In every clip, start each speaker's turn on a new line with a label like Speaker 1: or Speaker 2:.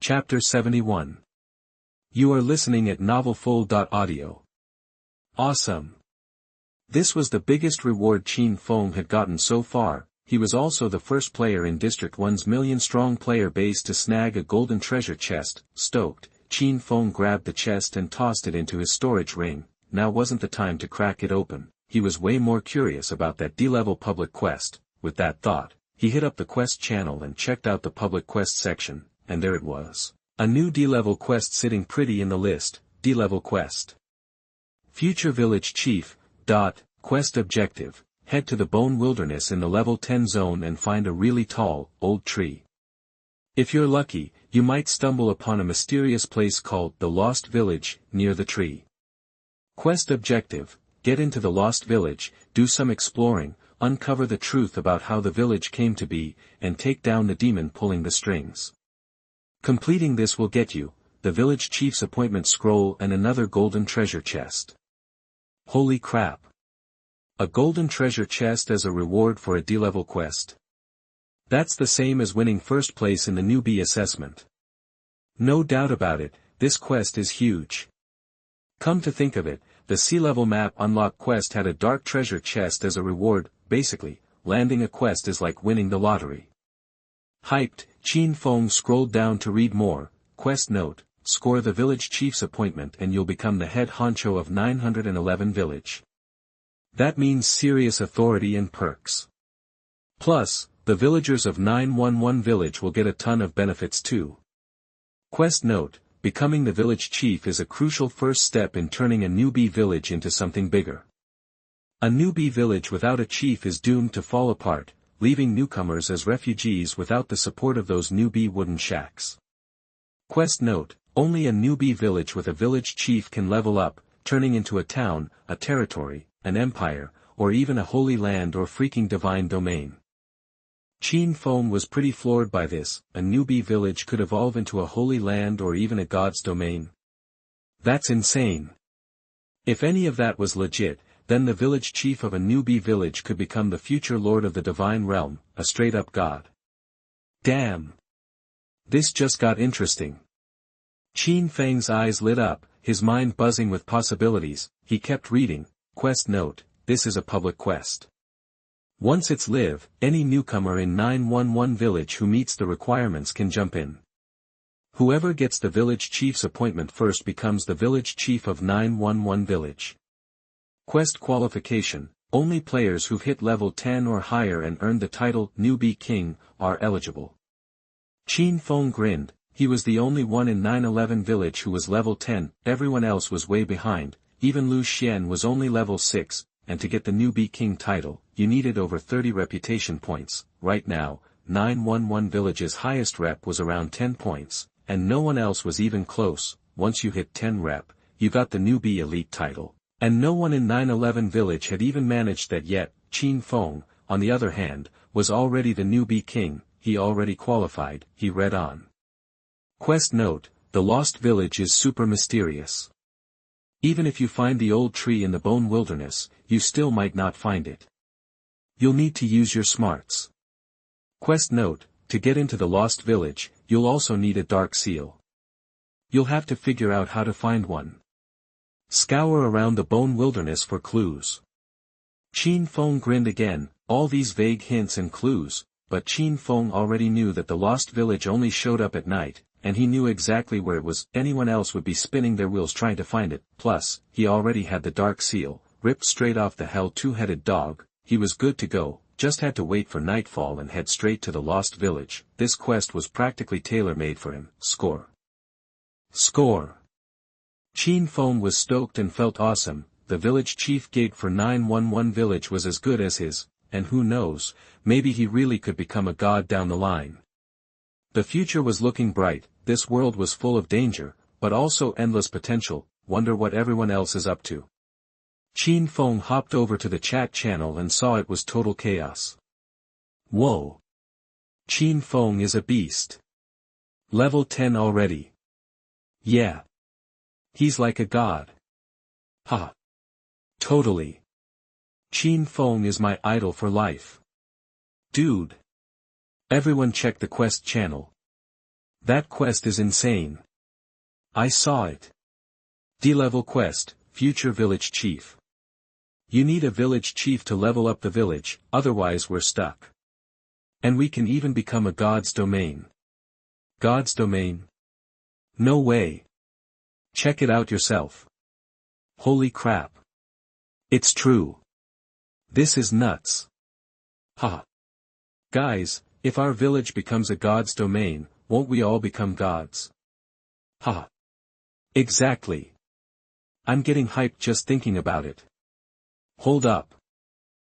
Speaker 1: Chapter 71. You are listening at novelfull.audio. Awesome. This was the biggest reward Qin Feng had gotten so far. He was also the first player in District 1's million-strong player base to snag a golden treasure chest. Stoked, Qin Feng grabbed the chest and tossed it into his storage ring. Now wasn't the time to crack it open. He was way more curious about that D-level public quest. With that thought, he hit up the quest channel and checked out the public quest section, and there it was. A new D-level quest sitting pretty in the list. D-level quest. Future Village Chief. Quest objective. Head to the Bone Wilderness in the level 10 zone and find a really tall, old tree. If you're lucky, you might stumble upon a mysterious place called the Lost Village, near the tree. Quest objective. Get into the Lost Village, do some exploring, uncover the truth about how the village came to be, and take down the demon pulling the strings. Completing this will get you the village chief's appointment scroll and another golden treasure chest. Holy crap. A golden treasure chest as a reward for a D-level quest. That's the same as winning first place in the newbie assessment. No doubt about it, this quest is huge. Come to think of it, the sea-level map unlock quest had a dark treasure chest as a reward. Basically, landing a quest is like winning the lottery. Hyped, Qin Feng scrolled down to read more. Quest note, score the village chief's appointment and you'll become the head honcho of 911 village. That means serious authority and perks. Plus, the villagers of 911 village will get a ton of benefits too. Quest note, becoming the village chief is a crucial first step in turning a newbie village into something bigger. A newbie village without a chief is doomed to fall apart, leaving newcomers as refugees without the support of those newbie wooden shacks. Quest note, only a newbie village with a village chief can level up, turning into a town, a territory, an empire, or even a holy land or freaking divine domain. Qin Feng was pretty floored by this. A newbie village could evolve into a holy land or even a god's domain. That's insane. If any of that was legit, then the village chief of a newbie village could become the future lord of the divine realm, a straight-up god. Damn. This just got interesting. Qin Feng's eyes lit up, his mind buzzing with possibilities. He kept reading. Quest note, this is a public quest. Once it's live, any newcomer in 911 village who meets the requirements can jump in. Whoever gets the village chief's appointment first becomes the village chief of 911 village. Quest qualification, only players who've hit level 10 or higher and earned the title Newbie King are eligible. Qin Feng grinned. He was the only one in 911 village who was level 10, everyone else was way behind. Even Lu Xian was only level 6, and to get the Newbie King title, you needed over 30 reputation points. Right now, 911 village's highest rep was around 10 points, and no one else was even close. Once you hit 10 rep, you got the Newbie Elite title. And no one in 911 village had even managed that yet. Qin Feng, on the other hand, was already the Newbie King. He already qualified. He read on. Quest note, the Lost Village is super mysterious. Even if you find the old tree in the Bone Wilderness, you still might not find it. You'll need to use your smarts. Quest note, to get into the Lost Village, you'll also need a dark seal. You'll have to figure out how to find one. Scour around the Bone Wilderness for clues. Qin Feng grinned again, all these vague hints and clues, but Qin Feng already knew that the Lost Village only showed up at night, and he knew exactly where it was. Anyone else would be spinning their wheels trying to find it. Plus, he already had the dark seal, ripped straight off the hell two-headed dog. He was good to go, just had to wait for nightfall and head straight to the Lost Village. This quest was practically tailor-made for him. Score. Score. Qin Feng was stoked and felt awesome. The village chief gate for 911 village was as good as his, and who knows, maybe he really could become a god down the line. The future was looking bright. This world was full of danger, but also endless potential. Wonder what everyone else is up to. Qin Feng hopped over to the chat channel and saw it was total chaos. Whoa. Qin Feng is a beast. Level 10 already. Yeah. He's like a god. Ha. Totally. Qin Feng is my idol for life. Dude. Everyone check the quest channel. That quest is insane. I saw it. D-level quest, Future Village Chief. You need a village chief to level up the village, otherwise we're stuck. And we can even become a god's domain. God's domain? No way. Check it out yourself. Holy crap. It's true. This is nuts. Haha. Guys, if our village becomes a god's domain, won't we all become gods? Haha. Exactly. I'm getting hyped just thinking about it. Hold up.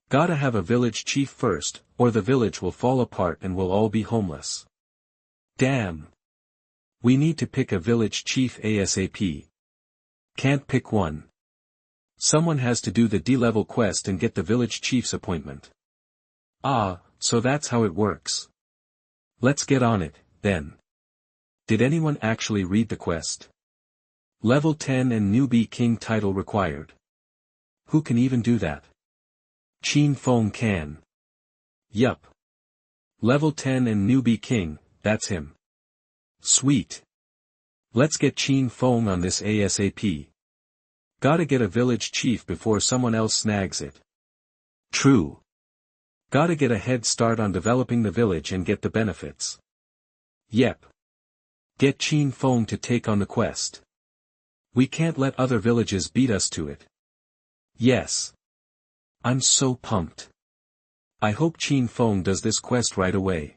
Speaker 1: Gotta have a village chief first, or the village will fall apart and we'll all be homeless. Damn. We need to pick a village chief ASAP. Can't pick one. Someone has to do the D-level quest and get the village chief's appointment. Ah, so that's how it works. Let's get on it, then. Did anyone actually read the quest? Level 10 and newbie king title required. Who can even do that? Qin Feng can. Yup. Level 10 and newbie king, that's him. Sweet. Let's get Qin Feng on this ASAP. Gotta get a village chief before someone else snags it. True. Gotta get a head start on developing the village and get the benefits. Yep. Get Qin Feng to take on the quest. We can't let other villages beat us to it. Yes. I'm so pumped. I hope Qin Feng does this quest right away.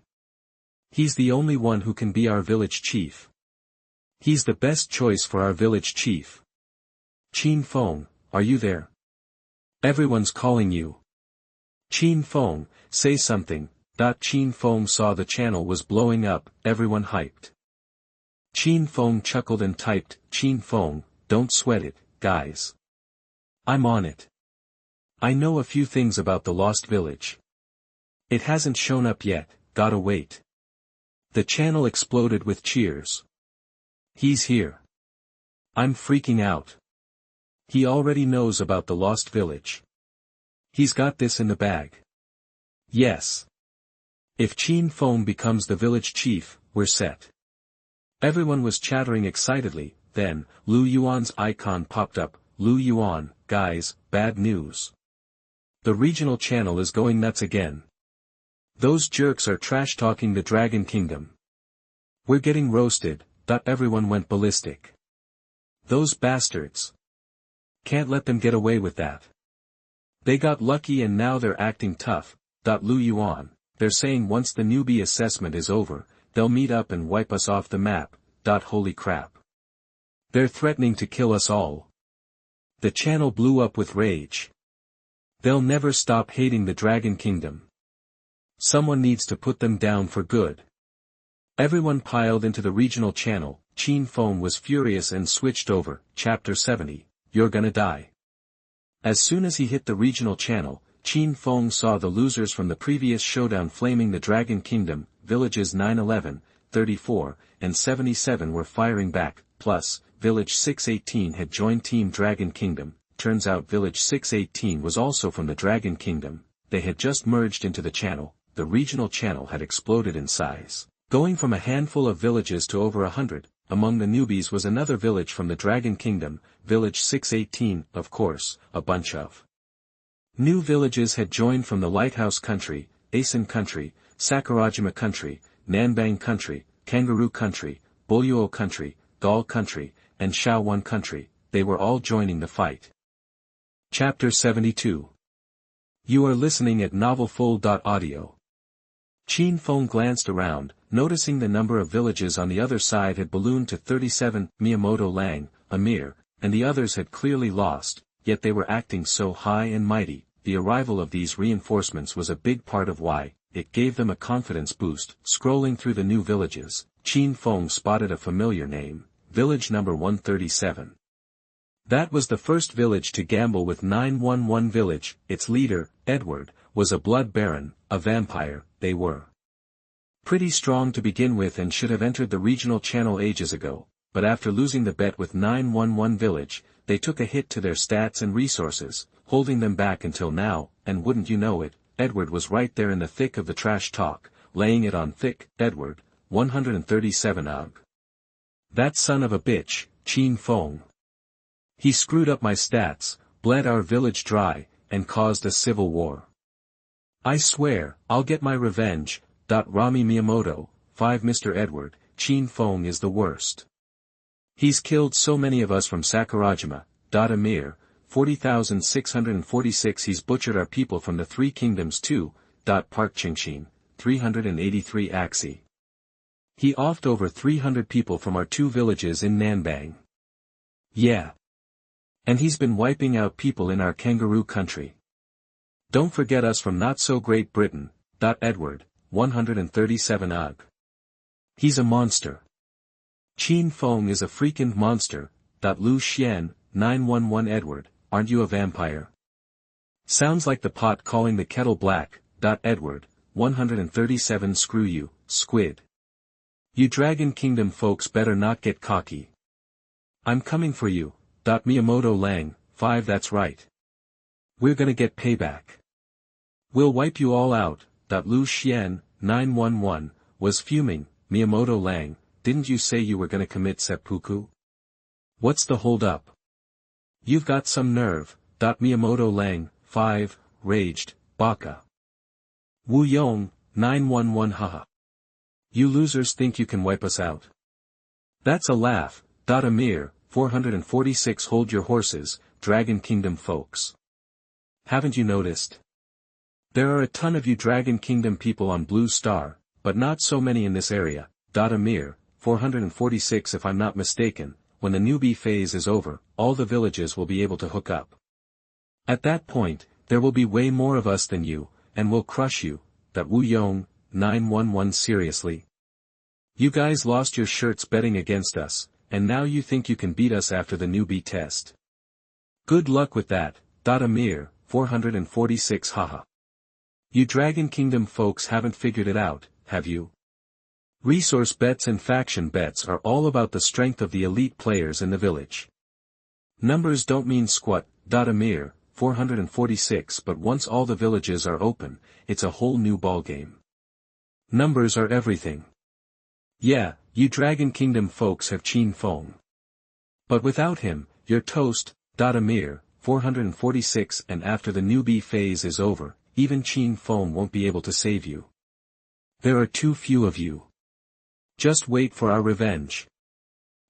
Speaker 1: He's the only one who can be our village chief. He's the best choice for our village chief. Qin Feng, are you there? Everyone's calling you. Qin Feng, say something. Qin Feng saw the channel was blowing up, everyone hyped. Qin Feng chuckled and typed, Qin Feng, don't sweat it, guys. I'm on it. I know a few things about the Lost Village. It hasn't shown up yet, gotta wait. The channel exploded with cheers. He's here. I'm freaking out. He already knows about the Lost Village. He's got this in the bag. Yes. If Qin Feng becomes the village chief, we're set. Everyone was chattering excitedly, then, Lu Yuan's icon popped up. Lu Yuan, guys, bad news. The regional channel is going nuts again. Those jerks are trash-talking the Dragon Kingdom. We're getting roasted. Everyone went ballistic. Those bastards. Can't let them get away with that. They got lucky and now they're acting tough. Lu Yuan, they're saying once the newbie assessment is over, they'll meet up and wipe us off the map. Holy crap. They're threatening to kill us all. The channel blew up with rage. They'll never stop hating the Dragon Kingdom. Someone needs to put them down for good. Everyone piled into the regional channel. Qin Feng was furious and switched over. Chapter 70, You're gonna die. As soon as he hit the regional channel, Qin Feng saw the losers from the previous showdown flaming the Dragon Kingdom. Villages 911, 34, and 77 were firing back, plus, Village 618 had joined Team Dragon Kingdom. Turns out Village 618 was also from the Dragon Kingdom. They had just merged into the channel. The regional channel had exploded in size, going from a handful of villages to over 100. Among the newbies was another village from the Dragon Kingdom, Village 618, of course, a bunch of new villages had joined from the Lighthouse Country, Asen Country, Sakurajima Country, Nanbang Country, Kangaroo Country, Bolyuo Country, Gaul Country, and Shaowan Country. They were all joining the fight. Chapter 72. You are listening at novelfull.audio. Qin Feng glanced around, noticing the number of villages on the other side had ballooned to 37, Miyamoto Lang, Amir, and the others had clearly lost, yet they were acting so high and mighty. The arrival of these reinforcements was a big part of why. It gave them a confidence boost. Scrolling through the new villages, Qin Feng spotted a familiar name, village number 137. That was the first village to gamble with 911 village. Its leader, Edward, was a blood baron, a vampire. They were pretty strong to begin with and should have entered the regional channel ages ago, but after losing the bet with 911 village, they took a hit to their stats and resources, holding them back until now, and wouldn't you know it, Edward was right there in the thick of the trash talk, laying it on thick. Edward, 137 Ugh. That son of a bitch, Qin Feng. He screwed up my stats, bled our village dry, and caused a civil war. I swear, I'll get my revenge. Rami Miyamoto, 5 Mr. Edward, Qin Feng is the worst. He's killed so many of us from Sakurajima. Amir, 40,646. He's butchered our people from the 3 kingdoms too. Park Qingxin, 383 Axi. He offed over 300 people from our 2 villages in Nanbang. Yeah. And he's been wiping out people in our kangaroo country. Don't forget us from not-so-Great Britain. Edward, 137 Ugh. He's a monster. Qin Feng is a freaking monster. Lu Xian, 911 Edward, aren't you a vampire? Sounds like the pot calling the kettle black. Edward, 137 Screw you, squid. You Dragon Kingdom folks better not get cocky. I'm coming for you. Miyamoto Lang, 5 That's right. We're gonna get payback. We'll wipe you all out. Lu Xian, 911, was fuming. Miyamoto Lang, didn't you say you were gonna commit seppuku? What's the hold up? You've got some nerve. Miyamoto Lang, 5, raged, baka. Wu Yong, 911 haha. You losers think you can wipe us out? That's a laugh. Amir, 446 Hold your horses, Dragon Kingdom folks. Haven't you noticed? There are a ton of you Dragon Kingdom people on Blue Star, but not so many in this area. Amir, 446 If I'm not mistaken, when the newbie phase is over, all the villages will be able to hook up. At that point, there will be way more of us than you, and we'll crush you. Wu Yong, 911 Seriously? You guys lost your shirts betting against us, and now you think you can beat us after the newbie test. Good luck with that. Amir, 446 Haha. You Dragon Kingdom folks haven't figured it out, have you? Resource bets and faction bets are all about the strength of the elite players in the village. Numbers don't mean squat. Amir, 446 But once all the villages are open, it's a whole new ballgame. Numbers are everything. Yeah, you Dragon Kingdom folks have Qin Feng. But without him, you're toast. Amir, 446 And after the newbie phase is over, even Qin Feng won't be able to save you. There are too few of you. Just wait for our revenge.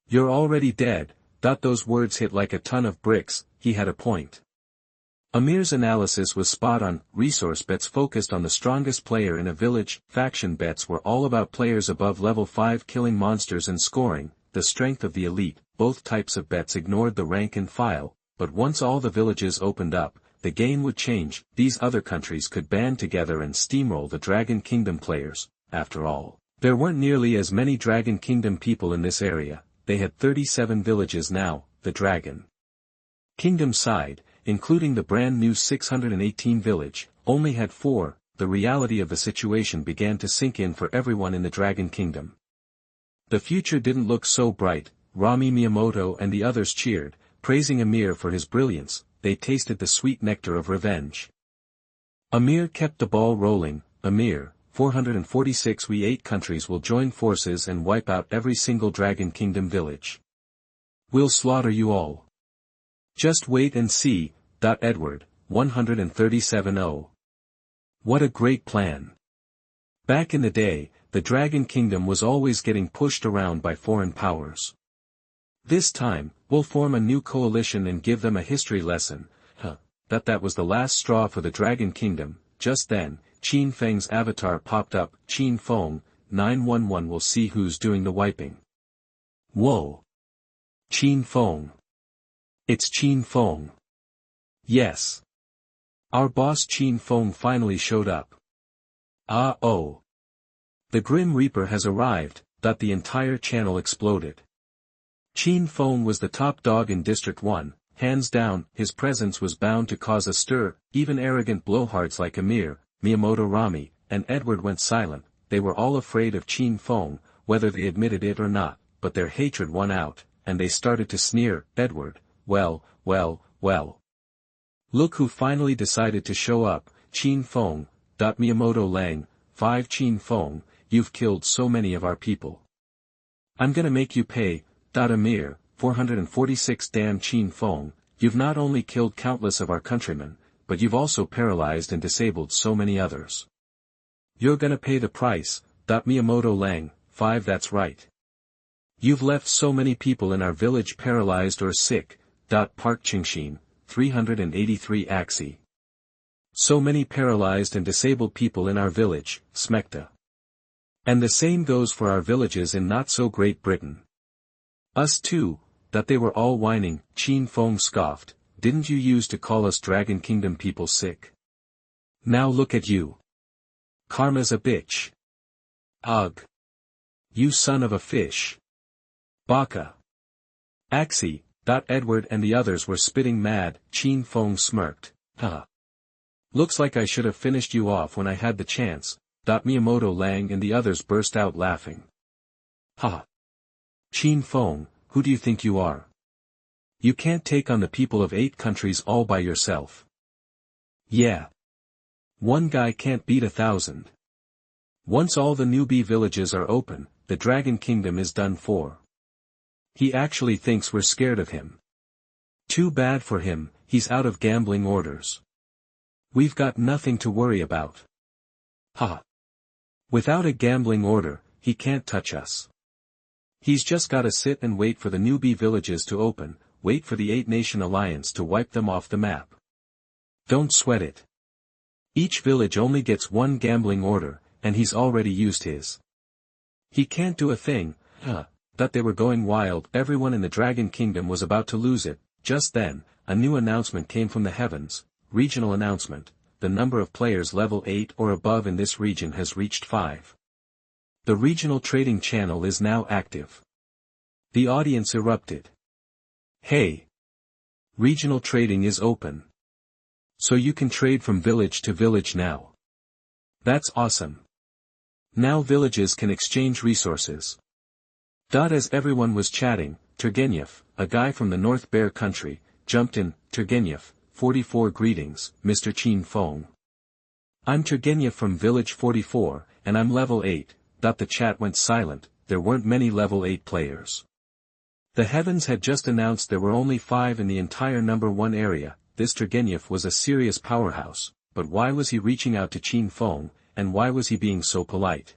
Speaker 1: You're already dead. Those words hit like a ton of bricks. He had a point. Amir's analysis was spot on. Resource bets focused on the strongest player in a village. Faction bets were all about players above level 5 killing monsters and scoring, the strength of the elite. Both types of bets ignored the rank and file, but once all the villages opened up, the game would change. These other countries could band together and steamroll the Dragon Kingdom players. After all, there weren't nearly as many Dragon Kingdom people in this area. They had 37 villages now. The Dragon Kingdom side, including the brand new 618 village, only had 4. The reality of the situation began to sink in for everyone in the Dragon Kingdom. The future didn't look so bright. Rami Miyamoto and the others cheered, praising Amir for his brilliance. They tasted the sweet nectar of revenge. Amir kept the ball rolling. Amir, 446 We 8 countries will join forces and wipe out every single Dragon Kingdom village. We'll slaughter you all. Just wait and see. Edward, 137 Oh. What a great plan. Back in the day, the Dragon Kingdom was always getting pushed around by foreign powers. This time, we'll form a new coalition and give them a history lesson. That was the last straw for the Dragon Kingdom. Just then, Qin Feng's avatar popped up. Qin Feng, 911 will see who's doing the wiping. Whoa. Qin Feng. It's Qin Feng. Yes. Our boss Qin Feng finally showed up. Oh. The Grim Reaper has arrived. The entire channel exploded. Qin Feng was the top dog in District 1, hands down. His presence was bound to cause a stir. Even arrogant blowhards like Amir, Miyamoto Rami, and Edward went silent. They were all afraid of Qin Feng, whether they admitted it or not, but their hatred won out, and they started to sneer. Edward, well. Look who finally decided to show up. Qin Feng. Miyamoto Lang, 5 Qin Feng, you've killed so many of our people. I'm gonna make you pay, Emir, 446 damn Qin Feng, you've not only killed countless of our countrymen, but you've also paralyzed and disabled so many others. You're gonna pay the price, Miyamoto Lang, 5 that's right. You've left so many people in our village paralyzed or sick, Park Qingshin, 383 Axi. So many paralyzed and disabled people in our village, Smekta. And the same goes for our villages in not-so-Great Britain. Us too, that they were all whining, Qin Feng scoffed, didn't you used to call us Dragon Kingdom people sick? Now look at you. Karma's a bitch. Ugh. You son of a fish. Baka. Axi, Edward and the others were spitting mad, Qin Feng smirked, huh. Looks like I should have finished you off when I had the chance, Miyamoto Lang and the others burst out laughing. Ha. Qin Feng, who do you think you are? You can't take on the people of 8 countries all by yourself. Yeah. One guy can't beat 1,000. Once all the newbie villages are open, the Dragon Kingdom is done for. He actually thinks we're scared of him. Too bad for him, he's out of gambling orders. We've got nothing to worry about. Ha. Without a gambling order, he can't touch us. He's just gotta sit and wait for the newbie villages to open, wait for the 8-nation alliance to wipe them off the map. Don't sweat it. Each village only gets 1 gambling order, and he's already used his. He can't do a thing, That they were going wild, everyone in the Dragon Kingdom was about to lose it. Just then, a new announcement came from the heavens, regional announcement, the number of players level 8 or above in this region has reached 5. The regional trading channel is now active. The audience erupted. Hey! Regional trading is open. So you can trade from village to village now. That's awesome. Now villages can exchange resources. As everyone was chatting, Turgenev, a guy from the North Bear Country, jumped in. Turgenev, 44 greetings, Mr. Qin Feng. I'm Turgenev from Village 44, and I'm level 8. The chat went silent, there weren't many level 8 players. The heavens had just announced there were only 5 in the entire number 1 area. This Turgenev was a serious powerhouse, but why was he reaching out to Qin Feng, and why was he being so polite?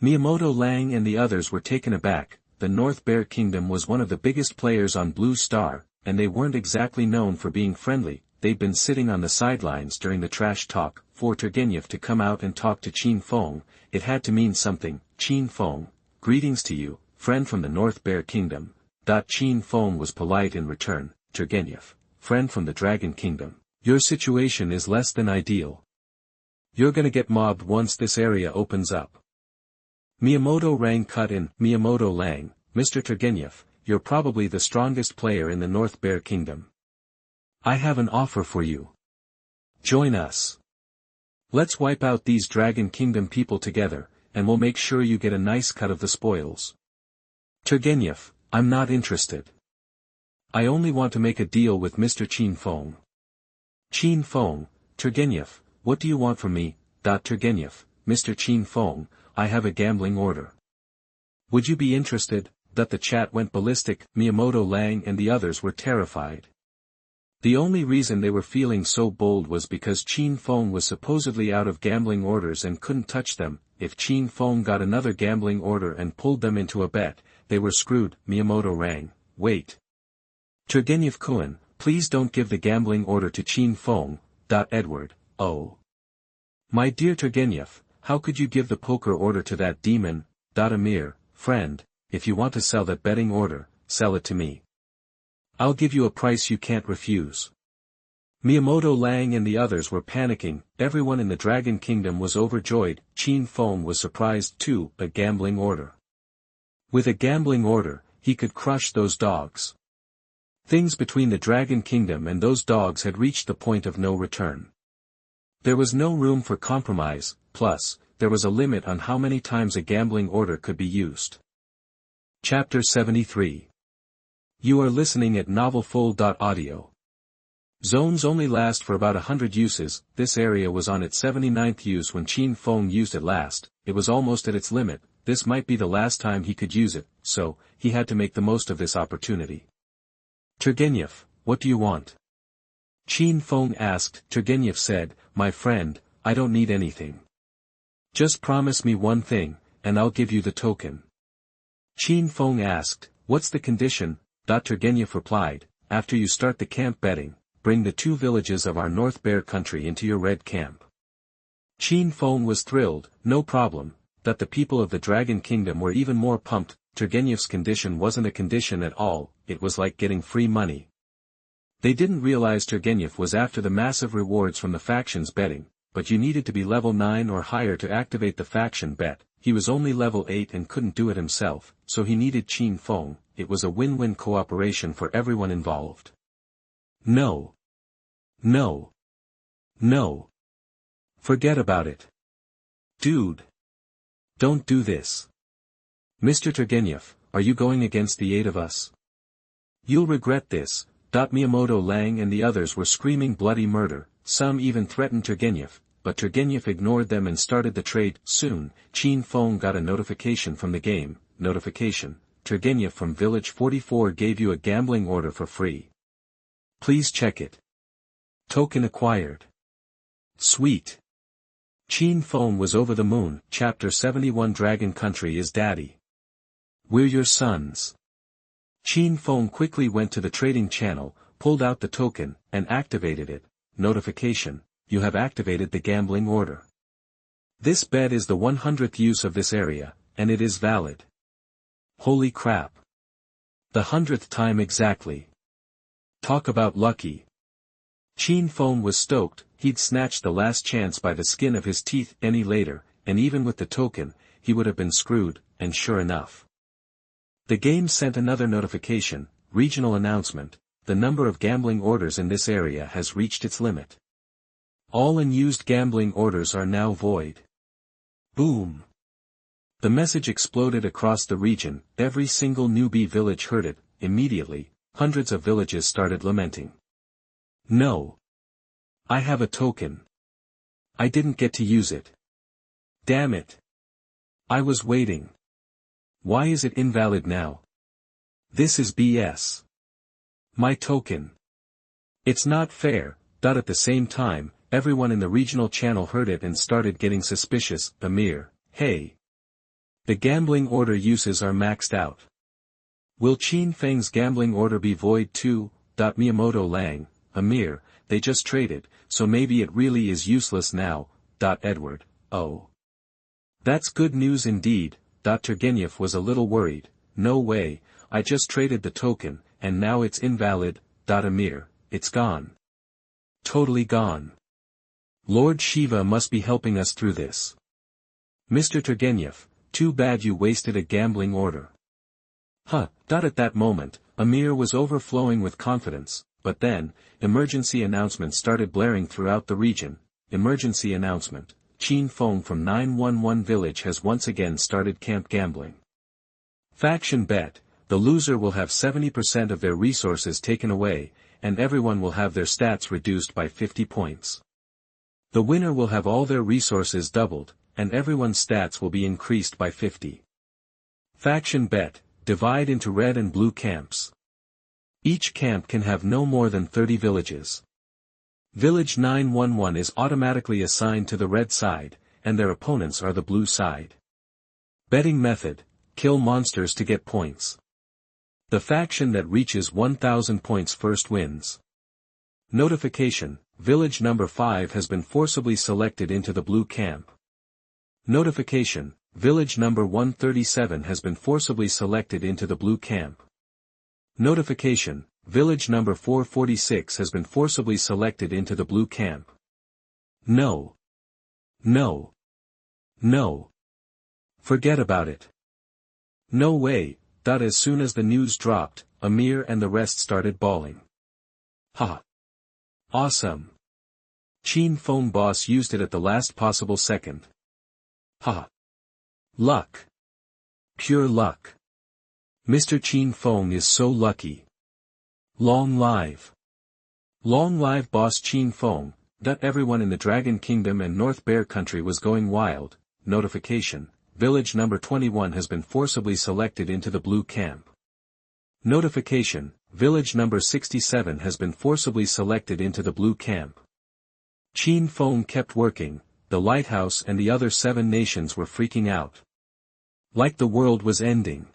Speaker 1: Miyamoto Lang and the others were taken aback. The North Bear Kingdom was one of the biggest players on Blue Star, and they weren't exactly known for being friendly. They'd been sitting on the sidelines during the trash talk. For Turgenev to come out and talk to Qin Feng, it had to mean something. Qin Feng, greetings to you, friend from the North Bear Kingdom. Qin Feng was polite in return. Turgenev, friend from the Dragon Kingdom, your situation is less than ideal. You're gonna get mobbed once this area opens up. Miyamoto Rang cut in. Miyamoto Lang, Mr. Turgenev, you're probably the strongest player in the North Bear Kingdom. I have an offer for you. Join us. Let's wipe out these Dragon Kingdom people together, and we'll make sure you get a nice cut of the spoils. Turgenev, I'm not interested. I only want to make a deal with Mr. Qin Feng. Qin Feng, Turgenev, what do you want from me? Turgenev, Mr. Qin Feng, I have a gambling order. Would you be interested? The chat went ballistic. Miyamoto Lang and the others were terrified. The only reason they were feeling so bold was because Qin Feng was supposedly out of gambling orders and couldn't touch them. If Qin Feng got another gambling order and pulled them into a bet, they were screwed. Miyamoto Rang, wait. Turgenev-kun, please don't give the gambling order to Qin Feng. Edward, oh. My dear Turgenev, how could you give the poker order to that demon? Amir, friend, if you want to sell that betting order, sell it to me. I'll give you a price you can't refuse. Miyamoto Lang and the others were panicking. Everyone in the Dragon Kingdom was overjoyed. Qin Feng was surprised too. A gambling order. With a gambling order, he could crush those dogs. Things between the Dragon Kingdom and those dogs had reached the point of no return. There was no room for compromise, plus, there was a limit on how many times a gambling order could be used. Chapter 73. You are listening at novelfull.audio. Zones only last for about 100 uses. This area was on its 79th use when Qin Feng used it last. It was almost at its limit. This might be the last time he could use it, so he had to make the most of this opportunity. Turgenev, what do you want? Qin Feng asked. Turgenev said, my friend, I don't need anything. Just promise me one thing, and I'll give you the token. Qin Feng asked, what's the condition? Turgenev replied, after you start the camp betting, bring the 2 villages of our North Bear country into your red camp. Qin Feng was thrilled. No problem. That the people of the Dragon Kingdom were even more pumped. Turgenev's condition wasn't a condition at all, it was like getting free money. They didn't realize Turgenev was after the massive rewards from the factions betting, but you needed to be level 9 or higher to activate the faction bet. He was only level 8 and couldn't do it himself, so he needed Qin Feng. It was a win-win cooperation for everyone involved. No. No. No. Forget about it. Dude. Don't do this. Mr. Turgenev, are you going against the 8 of us? You'll regret this. Miyamoto Lang and the others were screaming bloody murder. Some even threatened Turgenev, but Turgenev ignored them and started the trade. Soon, Qin Feng got a notification from the game. Notification: Turgenev from Village 44 gave you a gambling order for free. Please check it. Token acquired. Sweet. Qin Feng was over the moon. Chapter 71 Dragon Country is Daddy. We're your sons. Qin Feng quickly went to the trading channel, pulled out the token, and activated it. Notification: you have activated the gambling order. This bet is the 100th use of this area, and it is valid. Holy crap. The 100th time exactly. Talk about lucky. Qin Feng was stoked. He'd snatched the last chance by the skin of his teeth. Any later, and even with the token, he would have been screwed, and sure enough. The game sent another notification: regional announcement, the number of gambling orders in this area has reached its limit. All unused gambling orders are now void. Boom. The message exploded across the region. Every single newbie village heard it. Immediately, hundreds of villages started lamenting. No. I have a token. I didn't get to use it. Damn it. I was waiting. Why is it invalid now? This is BS. My token. It's not fair. At the same time, everyone in the regional channel heard it and started getting suspicious. Amir, hey. The gambling order uses are maxed out. Will Qin Feng's gambling order be void too? Miyamoto Lang, Amir, they just traded, so maybe it really is useless now. Edward, oh. That's good news indeed. Turgenev was a little worried. No way, I just traded the token, and now it's invalid. Amir, it's gone. Totally gone. Lord Shiva must be helping us through this. Mr. Turgenev, too bad you wasted a gambling order. Huh. At that moment, Amir was overflowing with confidence, but then, emergency announcements started blaring throughout the region. Emergency announcement: Qin Feng from 911 village has once again started camp gambling. Faction bet: the loser will have 70% of their resources taken away, and everyone will have their stats reduced by 50 points. The winner will have all their resources doubled, and everyone's stats will be increased by 50. Faction bet: divide into red and blue camps. Each camp can have no more than 30 villages. Village 911 is automatically assigned to the red side, and their opponents are the blue side. Betting method: kill monsters to get points. The faction that reaches 1000 points first wins. Notification: village number 5 has been forcibly selected into the blue camp. Notification: village number 137 has been forcibly selected into the blue camp. Notification: village number 446 has been forcibly selected into the blue camp. No. No. No. Forget about it. No way. As soon as the news dropped, Amir and the rest started bawling. Ha. Awesome. Qin Feng boss used it at the last possible second. Ha. Luck. Pure luck. Mr. Qin Feng is so lucky. Long live. Long live boss Qin Feng. Everyone in the Dragon Kingdom and North Bear Country was going wild. Notification. Village number 21 has been forcibly selected into the blue camp. Notification. Village number 67 has been forcibly selected into the blue camp. Qin Feng kept working, the lighthouse and the other 7 nations were freaking out. Like the world was ending.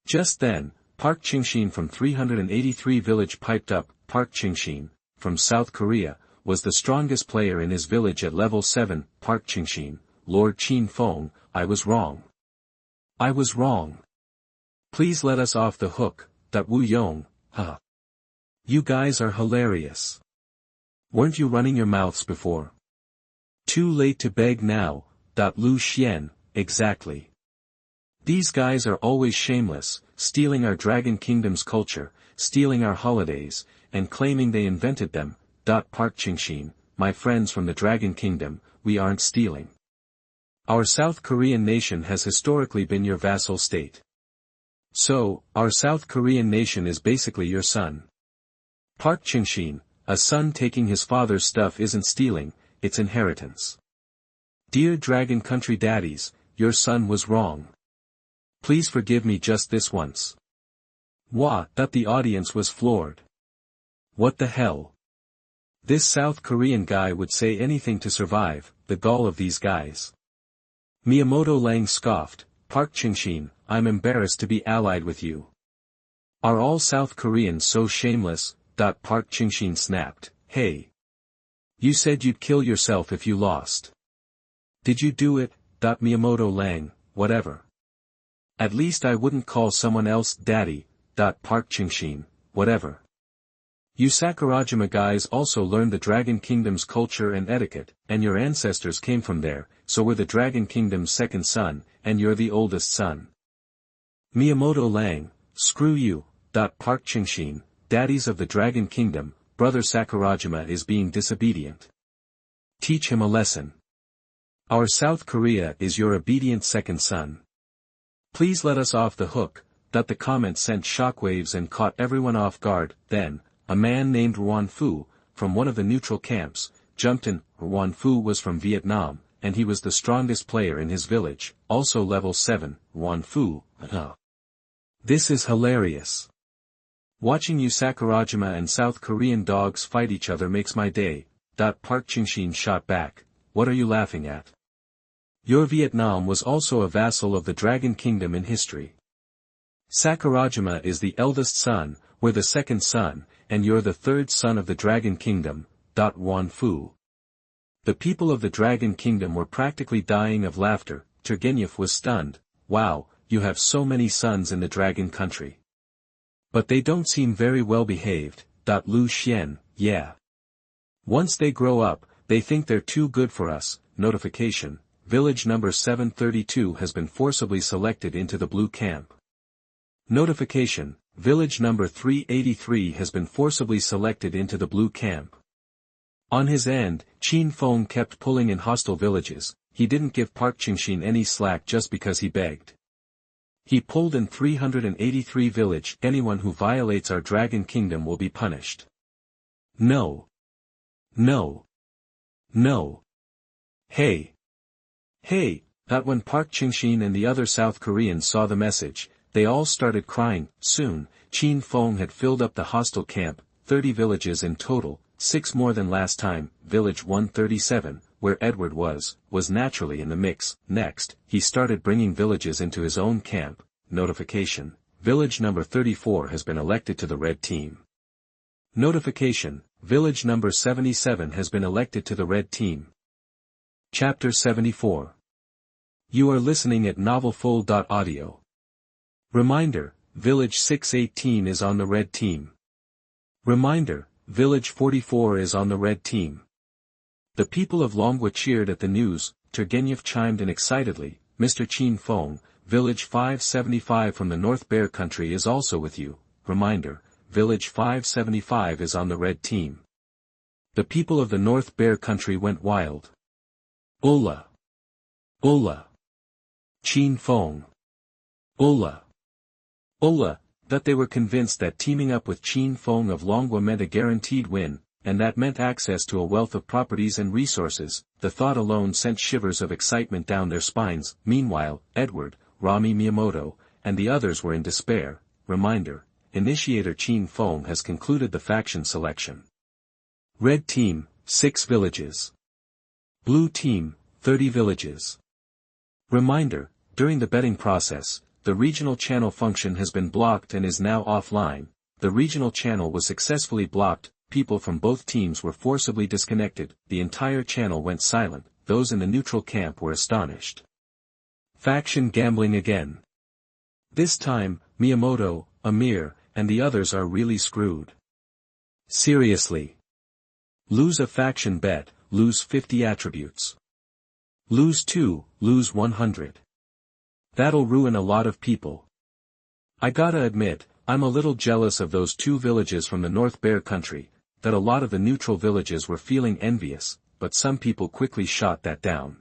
Speaker 1: Just then, Park Chingshin from 383 village piped up. Park Chingshin, from South Korea, was the strongest player in his village at level 7. Park Chingshin, Lord Qin Feng, I was wrong. I was wrong. Please let us off the hook. Wu Yong, You guys are hilarious. Weren't you running your mouths before? Too late to beg now. Lu Xian, exactly. These guys are always shameless, stealing our Dragon Kingdom's culture, stealing our holidays, and claiming they invented them. Park Chingshin, my friends from the Dragon Kingdom, we aren't stealing. Our South Korean nation has historically been your vassal state. So, our South Korean nation is basically your son. Park Chingshin, a son taking his father's stuff isn't stealing, it's inheritance. Dear Dragon Country daddies, your son was wrong. Please forgive me just this once. The audience was floored. What the hell? This South Korean guy would say anything to survive, the gall of these guys. Miyamoto Lang scoffed, Park Chingshin, I'm embarrassed to be allied with you. Are all South Koreans so shameless? Park Chingshin snapped, hey. You said you'd kill yourself if you lost. Did you do it? Miyamoto Lang, whatever. At least I wouldn't call someone else daddy. Park Chingshin, whatever. You Sakurajima guys also learned the Dragon Kingdom's culture and etiquette, and your ancestors came from there, so we're the Dragon Kingdom's second son, and you're the oldest son. Miyamoto Lang, screw you. Park Chingshin, daddies of the Dragon Kingdom, brother Sakurajima is being disobedient. Teach him a lesson. Our South Korea is your obedient second son. Please let us off the hook. The comment sent shockwaves and caught everyone off guard. Then, a man named Ruan Fu, from one of the neutral camps, jumped in. Ruan Fu was from Vietnam, and he was the strongest player in his village, also level 7. Ruan Fu, This is hilarious. Watching you Sakurajima and South Korean dogs fight each other makes my day. Park Chingshin shot back, what are you laughing at? Your Vietnam was also a vassal of the Dragon Kingdom in history. Sakurajima is the eldest son, we're the second son, and you're the third son of the Dragon Kingdom. Ruan Fu. The people of the Dragon Kingdom were practically dying of laughter. Turgenev was stunned. Wow, you have so many sons in the Dragon Country. But they don't seem very well behaved. Lu Xian, yeah. Once they grow up, they think they're too good for us. Notification. Village number 732 has been forcibly selected into the blue camp. Notification. Village number 383 has been forcibly selected into the blue camp. On his end, Qin Feng kept pulling in hostile villages. He didn't give Park Chingshin any slack just because he begged. He pulled in 383 village. Anyone who violates our Dragon Kingdom will be punished. No. No. No. Hey. Hey. When Park Chingshin and the other South Koreans saw the message, they all started crying. Soon, Qin Feng had filled up the hostile camp, 30 villages in total, 6 more than last time. Village 137, where Edward was naturally in the mix. Next, he started bringing villages into his own camp. Notification. Village number 34 has been elected to the red team. Notification. Village number 77 has been elected to the red team. Chapter 74. You are listening at novelfull.audio. Reminder, Village 618 is on the red team. Reminder, Village 44 is on the red team. The people of Longwa cheered at the news. Turgenev chimed in excitedly, Mr. Qin Feng, Village 575 from the North Bear Country is also with you. Reminder, Village 575 is on the red team. The people of the North Bear Country went wild. Ola! Ola! Qin Feng! Ola! Ola! That they were convinced that teaming up with Qin Feng of Longhua meant a guaranteed win, and that meant access to a wealth of properties and resources. The thought alone sent shivers of excitement down their spines. Meanwhile, Edward, Rami Miyamoto, and the others were in despair. Reminder: Initiator Qin Feng has concluded the faction selection. Red Team, 6 villages. Blue Team, 30 villages. Reminder: during the betting process, the regional channel function has been blocked and is now offline. The regional channel was successfully blocked, people from both teams were forcibly disconnected, the entire channel went silent, those in the neutral camp were astonished. Faction gambling again. This time, Miyamoto, Amir, and the others are really screwed. Seriously. Lose a faction bet, lose 50 attributes. Lose 2, lose 100. That'll ruin a lot of people. I gotta admit, I'm a little jealous of those 2 villages from the North Bear Country, that a lot of the neutral villages were feeling envious, but some people quickly shot that down.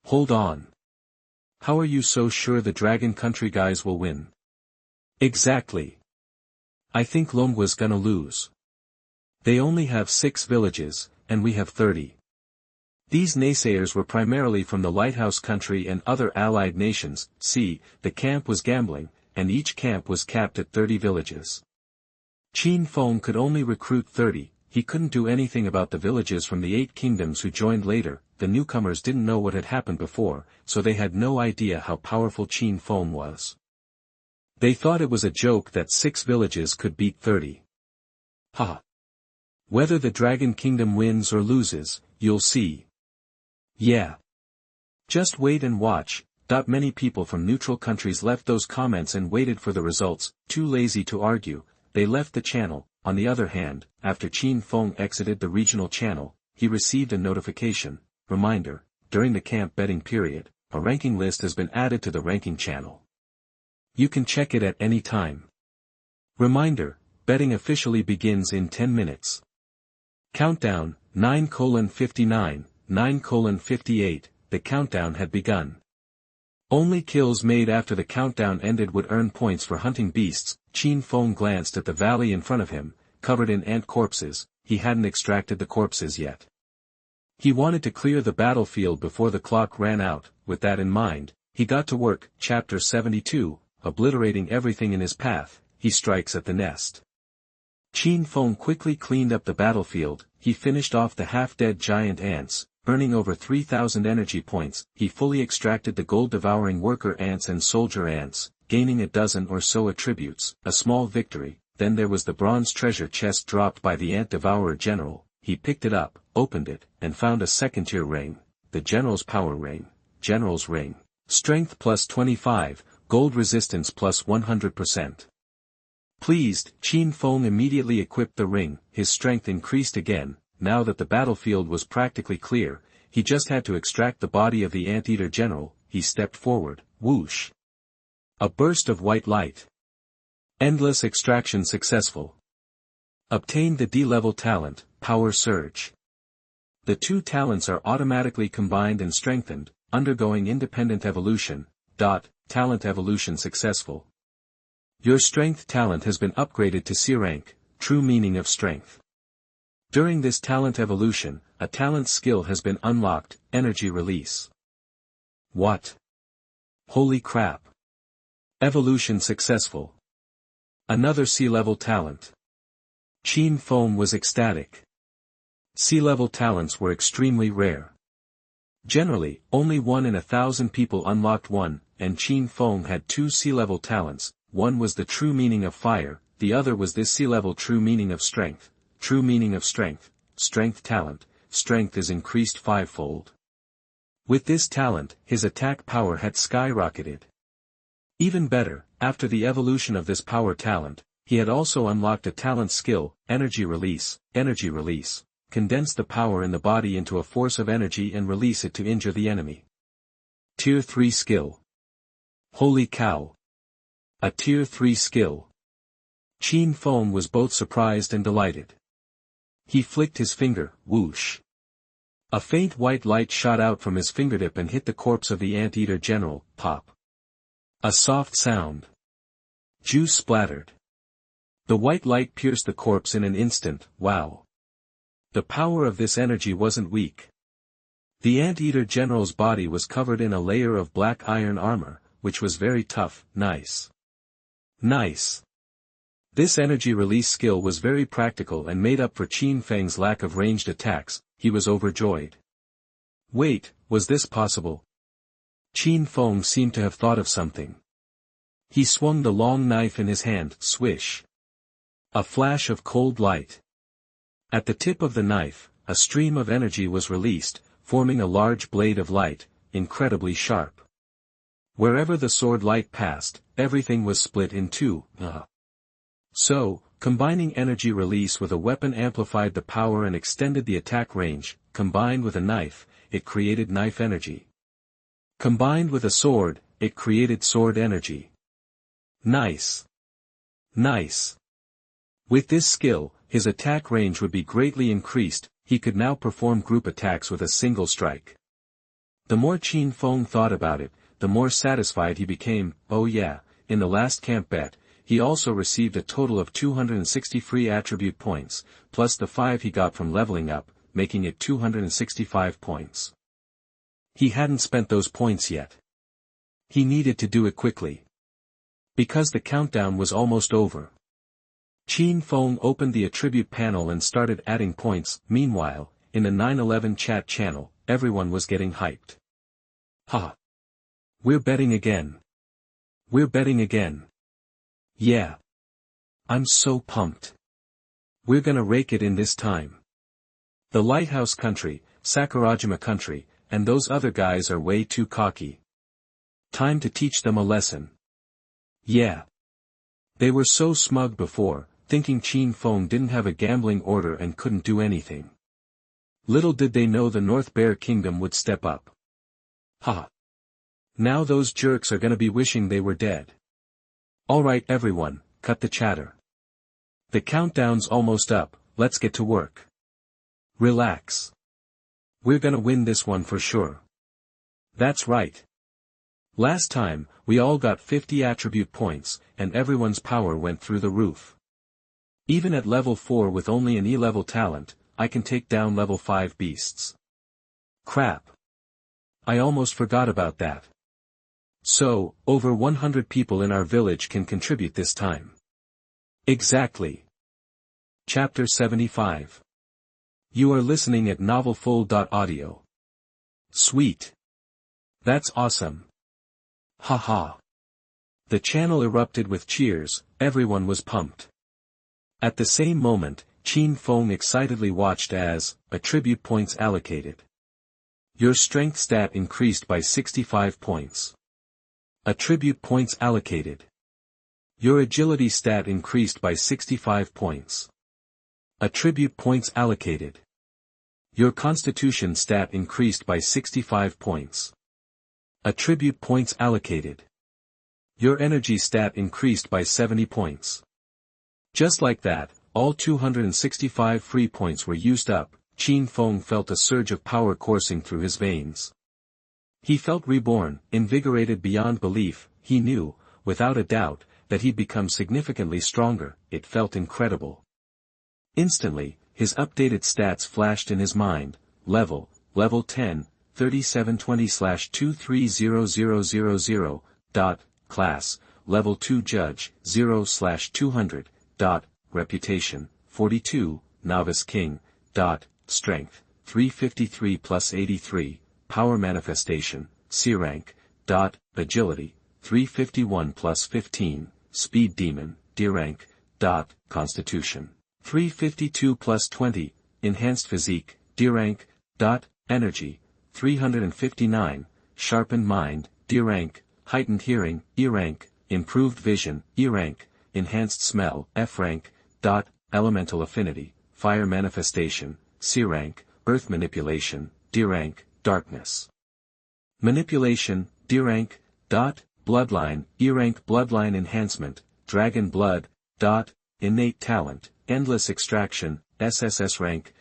Speaker 1: Hold on. How are you so sure the Dragon Country guys will win? Exactly. I think Longhua's gonna lose. They only have 6 villages, and we have 30. These naysayers were primarily from the Lighthouse Country and other allied nations. See, the camp was gambling, and each camp was capped at 30 villages. Qin Feng could only recruit 30, he couldn't do anything about the villages from the 8 kingdoms who joined later. The newcomers didn't know what had happened before, so they had no idea how powerful Qin Feng was. They thought it was a joke that 6 villages could beat 30. Ha! Whether the Dragon Kingdom wins or loses, you'll see. Yeah. Just wait and watch. Many people from neutral countries left those comments and waited for the results, too lazy to argue, they left the channel. On the other hand, after Qin Feng exited the regional channel, he received a notification. Reminder: during the camp betting period, a ranking list has been added to the ranking channel. You can check it at any time. Reminder: betting officially begins in 10 minutes. Countdown: 9:59, 9:58, the countdown had begun. Only kills made after the countdown ended would earn points for hunting beasts. Qin Feng glanced at the valley in front of him, covered in ant corpses. He hadn't extracted the corpses yet. He wanted to clear the battlefield before the clock ran out. With that in mind, he got to work. Chapter 72, obliterating everything in his path, he strikes at the nest. Qin Feng quickly cleaned up the battlefield. He finished off the half-dead giant ants, earning over 3,000 energy points. He fully extracted the gold-devouring worker ants and soldier ants, gaining a dozen or so attributes, a small victory. Then there was the bronze treasure chest dropped by the ant devourer general. He picked it up, opened it, and found a second-tier ring, the general's power ring, general's ring, strength plus 25, gold resistance plus 100%. Pleased, Qin Feng immediately equipped the ring. His strength increased again. Now that the battlefield was practically clear, he just had to extract the body of the anteater general. He stepped forward, whoosh. A burst of white light. Endless extraction successful. Obtained the D-level talent, Power Surge. The 2 talents are automatically combined and strengthened, undergoing independent evolution. Talent evolution successful. Your strength talent has been upgraded to C rank, true meaning of strength. During this talent evolution, a talent skill has been unlocked, energy release. What? Holy crap. Evolution successful. Another C-level talent. Qin Feng was ecstatic. C-level talents were extremely rare. Generally, only 1 in 1,000 people unlocked one, and Qin Feng had 2 C-level talents. One was the true meaning of fire, the other was this C-level true meaning of strength. True meaning of strength, strength talent, strength is increased 5-fold. With this talent, his attack power had skyrocketed. Even better, after the evolution of this power talent, he had also unlocked a talent skill, energy release. Energy release. Condense the power in the body into a force of energy and release it to injure the enemy. Tier 3 skill. Holy cow. A Tier 3 skill. Qin Feng was both surprised and delighted. He flicked his finger, whoosh. A faint white light shot out from his fingertip and hit the corpse of the anteater general, pop. A soft sound. Juice splattered. The white light pierced the corpse in an instant. Wow. The power of this energy wasn't weak. The Anteater General's body was covered in a layer of black iron armor, which was very tough. Nice. Nice. This energy release skill was very practical and made up for Qin Feng's lack of ranged attacks. He was overjoyed. Wait, was this possible? Qin Feng seemed to have thought of something. He swung the long knife in his hand. Swish. A flash of cold light. At the tip of the knife, a stream of energy was released, forming a large blade of light, incredibly sharp. Wherever the sword light passed, everything was split in two. So, combining energy release with a weapon amplified the power and extended the attack range. Combined with a knife, it created knife energy. Combined with a sword, it created sword energy. Nice. Nice. With this skill, his attack range would be greatly increased. He could now perform group attacks with a single strike. The more Qin Feng thought about it, the more satisfied he became. Oh yeah, in the last camp bet, he also received a total of 260 free attribute points, plus the 5 he got from leveling up, making it 265 points. He hadn't spent those points yet. He needed to do it quickly. Because the countdown was almost over. Qin Feng opened the attribute panel and started adding points. Meanwhile, in the 9/11 chat channel, everyone was getting hyped. Ha! We're betting again. We're betting again. Yeah. I'm so pumped. We're gonna rake it in this time. The Lighthouse Country, Sakurajima Country, and those other guys are way too cocky. Time to teach them a lesson. Yeah. They were so smug before, thinking Qin Feng didn't have a gambling order and couldn't do anything. Little did they know the North Bear Kingdom would step up. Ha! Now those jerks are gonna be wishing they were dead. Alright everyone, cut the chatter. The countdown's almost up, let's get to work. Relax. We're gonna win this one for sure. That's right. Last time, we all got 50 attribute points, and everyone's power went through the roof. Even at level 4 with only an E-level talent, I can take down level 5 beasts. Crap. I almost forgot about that. So, over 100 people in our village can contribute this time. Exactly. Chapter 75. You are listening at novelfull.audio. Sweet. That's awesome. Haha. The channel erupted with cheers, everyone was pumped. At the same moment, Qin Feng excitedly watched as, attribute points allocated. Your strength stat increased by 65 points. Attribute points allocated. Your agility stat increased by 65 points. Attribute points allocated. Your constitution stat increased by 65 points. Attribute points allocated. Your energy stat increased by 70 points. Just like that, all 265 free points were used up. Qin Feng felt a surge of power coursing through his veins. He felt reborn, invigorated beyond belief. He knew, without a doubt, that he'd become significantly stronger. It felt incredible. Instantly, his updated stats flashed in his mind. Level 10, 3720/230000. Class, level 2 judge, 0/200. Reputation, 42, novice king. Strength, 353 plus 83. Power manifestation, C rank. Agility, 351 plus 15. Speed demon, D rank. Constitution, 352 plus 20. Enhanced physique, D rank. Energy, 359. Sharpened mind, D rank. Heightened hearing, E rank. Improved vision, E rank. Enhanced smell, F rank. Elemental affinity, fire manifestation, C rank. Earth manipulation, D rank. Darkness manipulation, D rank. Bloodline, E rank. Bloodline enhancement, dragon blood. Innate talent, endless extraction, SSS rank.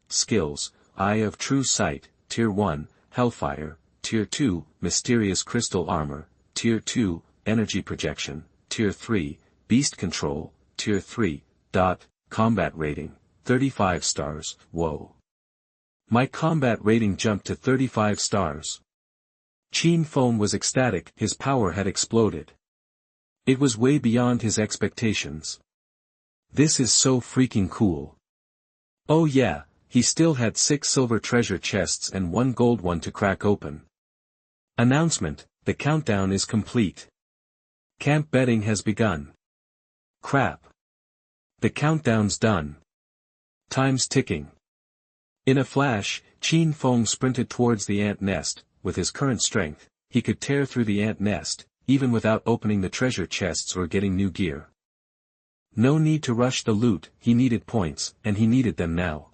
Speaker 1: Skills, Eye of True Sight, Tier 1, Hellfire, Tier 2, Mysterious Crystal Armor, Tier 2, Energy Projection, Tier 3, Beast Control, Tier 3, Combat Rating, 35 stars, whoa. My combat rating jumped to 35 stars. Qin Feng was ecstatic, his power had exploded. It was way beyond his expectations. This is so freaking cool. Oh yeah, he still had 6 silver treasure chests and 1 gold one to crack open. Announcement, the countdown is complete. Camp betting has begun. Crap. The countdown's done. Time's ticking. In a flash, Qin Feng sprinted towards the ant nest. With his current strength, he could tear through the ant nest, even without opening the treasure chests or getting new gear. No need to rush the loot, he needed points, and he needed them now.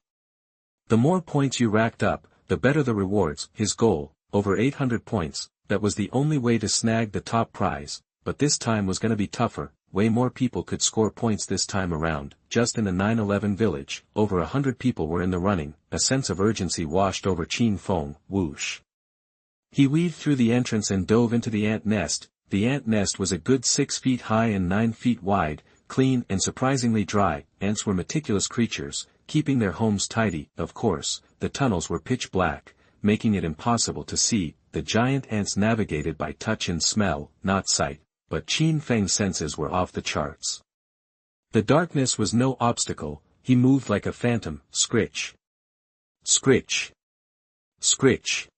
Speaker 1: The more points you racked up, the better the rewards. His goal, over 800 points, that was the only way to snag the top prize, but this time was gonna be tougher. Way more people could score points this time around. Just in the 9/11 village, over 100 people were in the running. A sense of urgency washed over Qin Feng. Whoosh. He weaved through the entrance and dove into the ant nest. The ant nest was a good 6 feet high and 9 feet wide, clean and surprisingly dry. Ants were meticulous creatures, keeping their homes tidy. Of course, the tunnels were pitch black, making it impossible to see. The giant ants navigated by touch and smell, not sight, but Qin Feng's senses were off the charts. The darkness was no obstacle, he moved like a phantom. Scritch. Scritch. Scritch.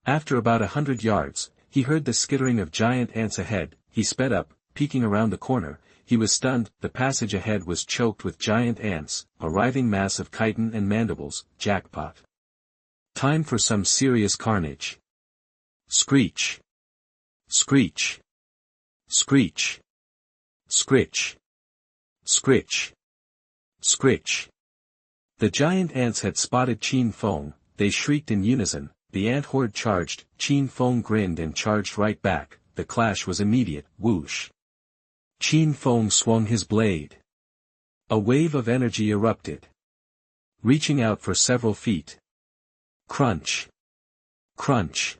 Speaker 1: After about 100 yards, he heard the skittering of giant ants ahead. He sped up, peeking around the corner. He was stunned. The passage ahead was choked with giant ants, a writhing mass of chitin and mandibles. Jackpot. Time for some serious carnage. Screech. Screech. Screech. Scritch. Scritch. Scritch. The giant ants had spotted Qin Feng. They shrieked in unison. The ant horde charged. Qin Feng grinned and charged right back. The clash was immediate. Whoosh. Qin Feng swung his blade. A wave of energy erupted, reaching out for several feet. Crunch. Crunch.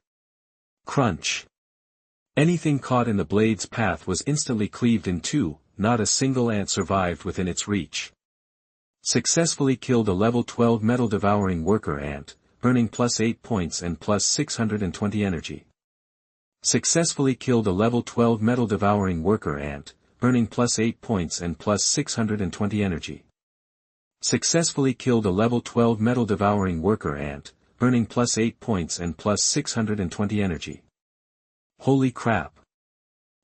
Speaker 1: Crunch. Anything caught in the blade's path was instantly cleaved in two. Not a single ant survived within its reach. Successfully killed a level 12 metal devouring worker ant, earning +8 points and +620 energy. Successfully killed a level 12 metal devouring worker ant, earning +8 points and +620 energy. Successfully killed a level 12 metal devouring worker ant, earning +8 points and +620 energy. Holy crap.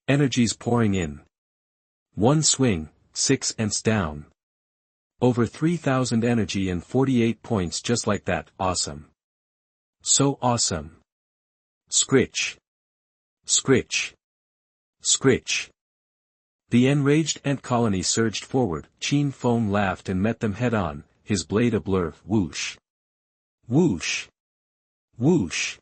Speaker 1: Energy's pouring in. One swing, 6 ants down. Over 3,000 energy and 48 points just like that. Awesome. So awesome. Scritch. Scritch. Scritch. The enraged ant colony surged forward. Qin Feng laughed and met them head-on, his blade a blur. Whoosh. Whoosh. Whoosh.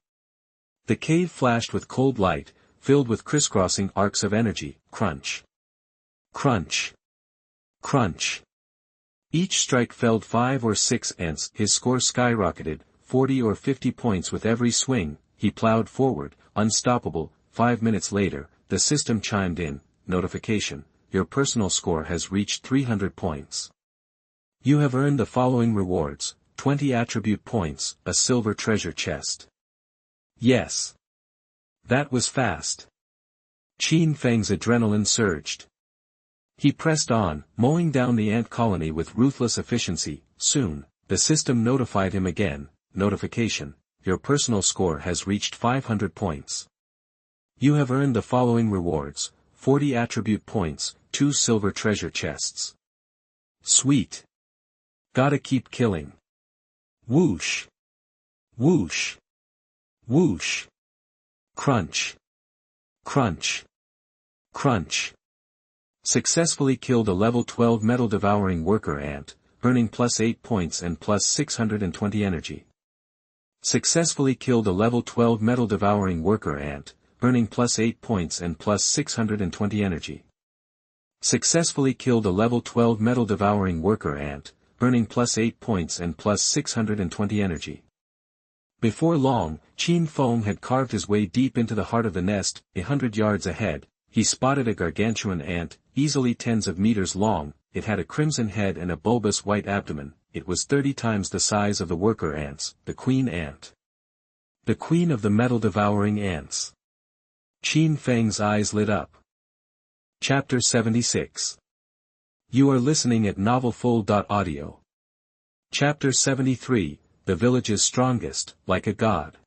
Speaker 1: The cave flashed with cold light, filled with crisscrossing arcs of energy. Crunch. Crunch. Crunch. Each strike felled 5 or 6 ants. His score skyrocketed, 40 or 50 points with every swing. He plowed forward, unstoppable. 5 minutes later, the system chimed in. Notification, your personal score has reached 300 points. You have earned the following rewards: 20 attribute points, a silver treasure chest. Yes. That was fast. Qin Feng's adrenaline surged. He pressed on, mowing down the ant colony with ruthless efficiency. Soon, the system notified him again. Notification, your personal score has reached 500 points. You have earned the following rewards: 40 attribute points, 2 silver treasure chests. Sweet. Gotta keep killing. Whoosh. Whoosh. Whoosh. Crunch. Crunch. Crunch. Successfully killed a level 12 metal devouring worker ant, earning +8 points and +620 energy. Successfully killed a level 12 metal devouring worker ant, earning +8 points and +620 energy. Successfully killed a level 12 metal devouring worker ant, earning +8 points and +620 energy. Before long, Qin Feng had carved his way deep into the heart of the nest. 100 yards ahead, he spotted a gargantuan ant, easily tens of meters long. It had a crimson head and a bulbous white abdomen. It was 30 times the size of the worker ants, the queen ant. The queen of the metal-devouring ants. Qin Feng's eyes lit up. Chapter 76. You are listening at novelfull.audio. Chapter 73, The Village's Strongest, Like a God.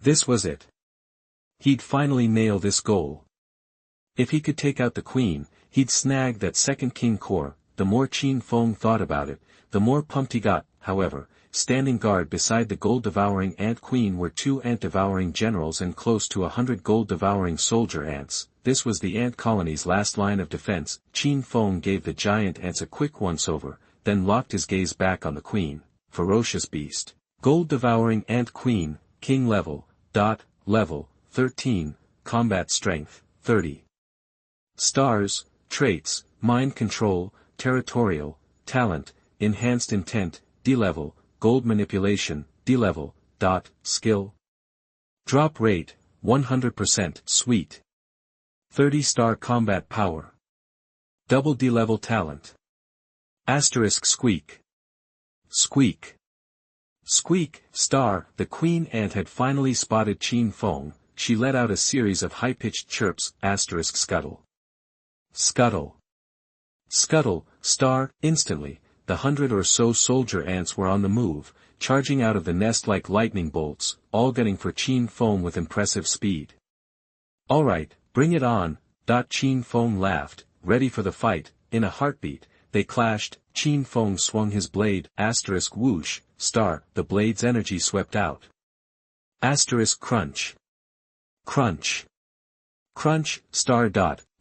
Speaker 1: This was it. He'd finally nail this goal. If he could take out the queen, he'd snag that second king core. The more Qin Feng thought about it, the more pumped he got. However, standing guard beside the gold-devouring ant queen were 2 ant-devouring generals and close to 100 gold-devouring soldier ants. This was the ant colony's last line of defense. Qin Feng gave the giant ants a quick once-over, then locked his gaze back on the queen. Ferocious beast. Gold-devouring ant queen, king level, level, 13, combat strength, 30. Stars, traits, mind control, territorial, talent, enhanced intent, D-level, gold manipulation, D-level, skill. Drop rate, 100%, sweet. 30-star combat power. Double D-level talent. Asterisk squeak. Squeak. Squeak, star. The queen ant had finally spotted Qin Feng. She let out a series of high-pitched chirps, asterisk scuttle. Scuttle. Scuttle, star. Instantly, the 100 or so soldier ants were on the move, charging out of the nest like lightning bolts, all gunning for Qin Feng with impressive speed. Alright, bring it on, Qin Feng laughed, ready for the fight. In a heartbeat, they clashed. Qin Feng swung his blade, asterisk whoosh, star. The blade's energy swept out. Asterisk crunch. Crunch. Crunch, star.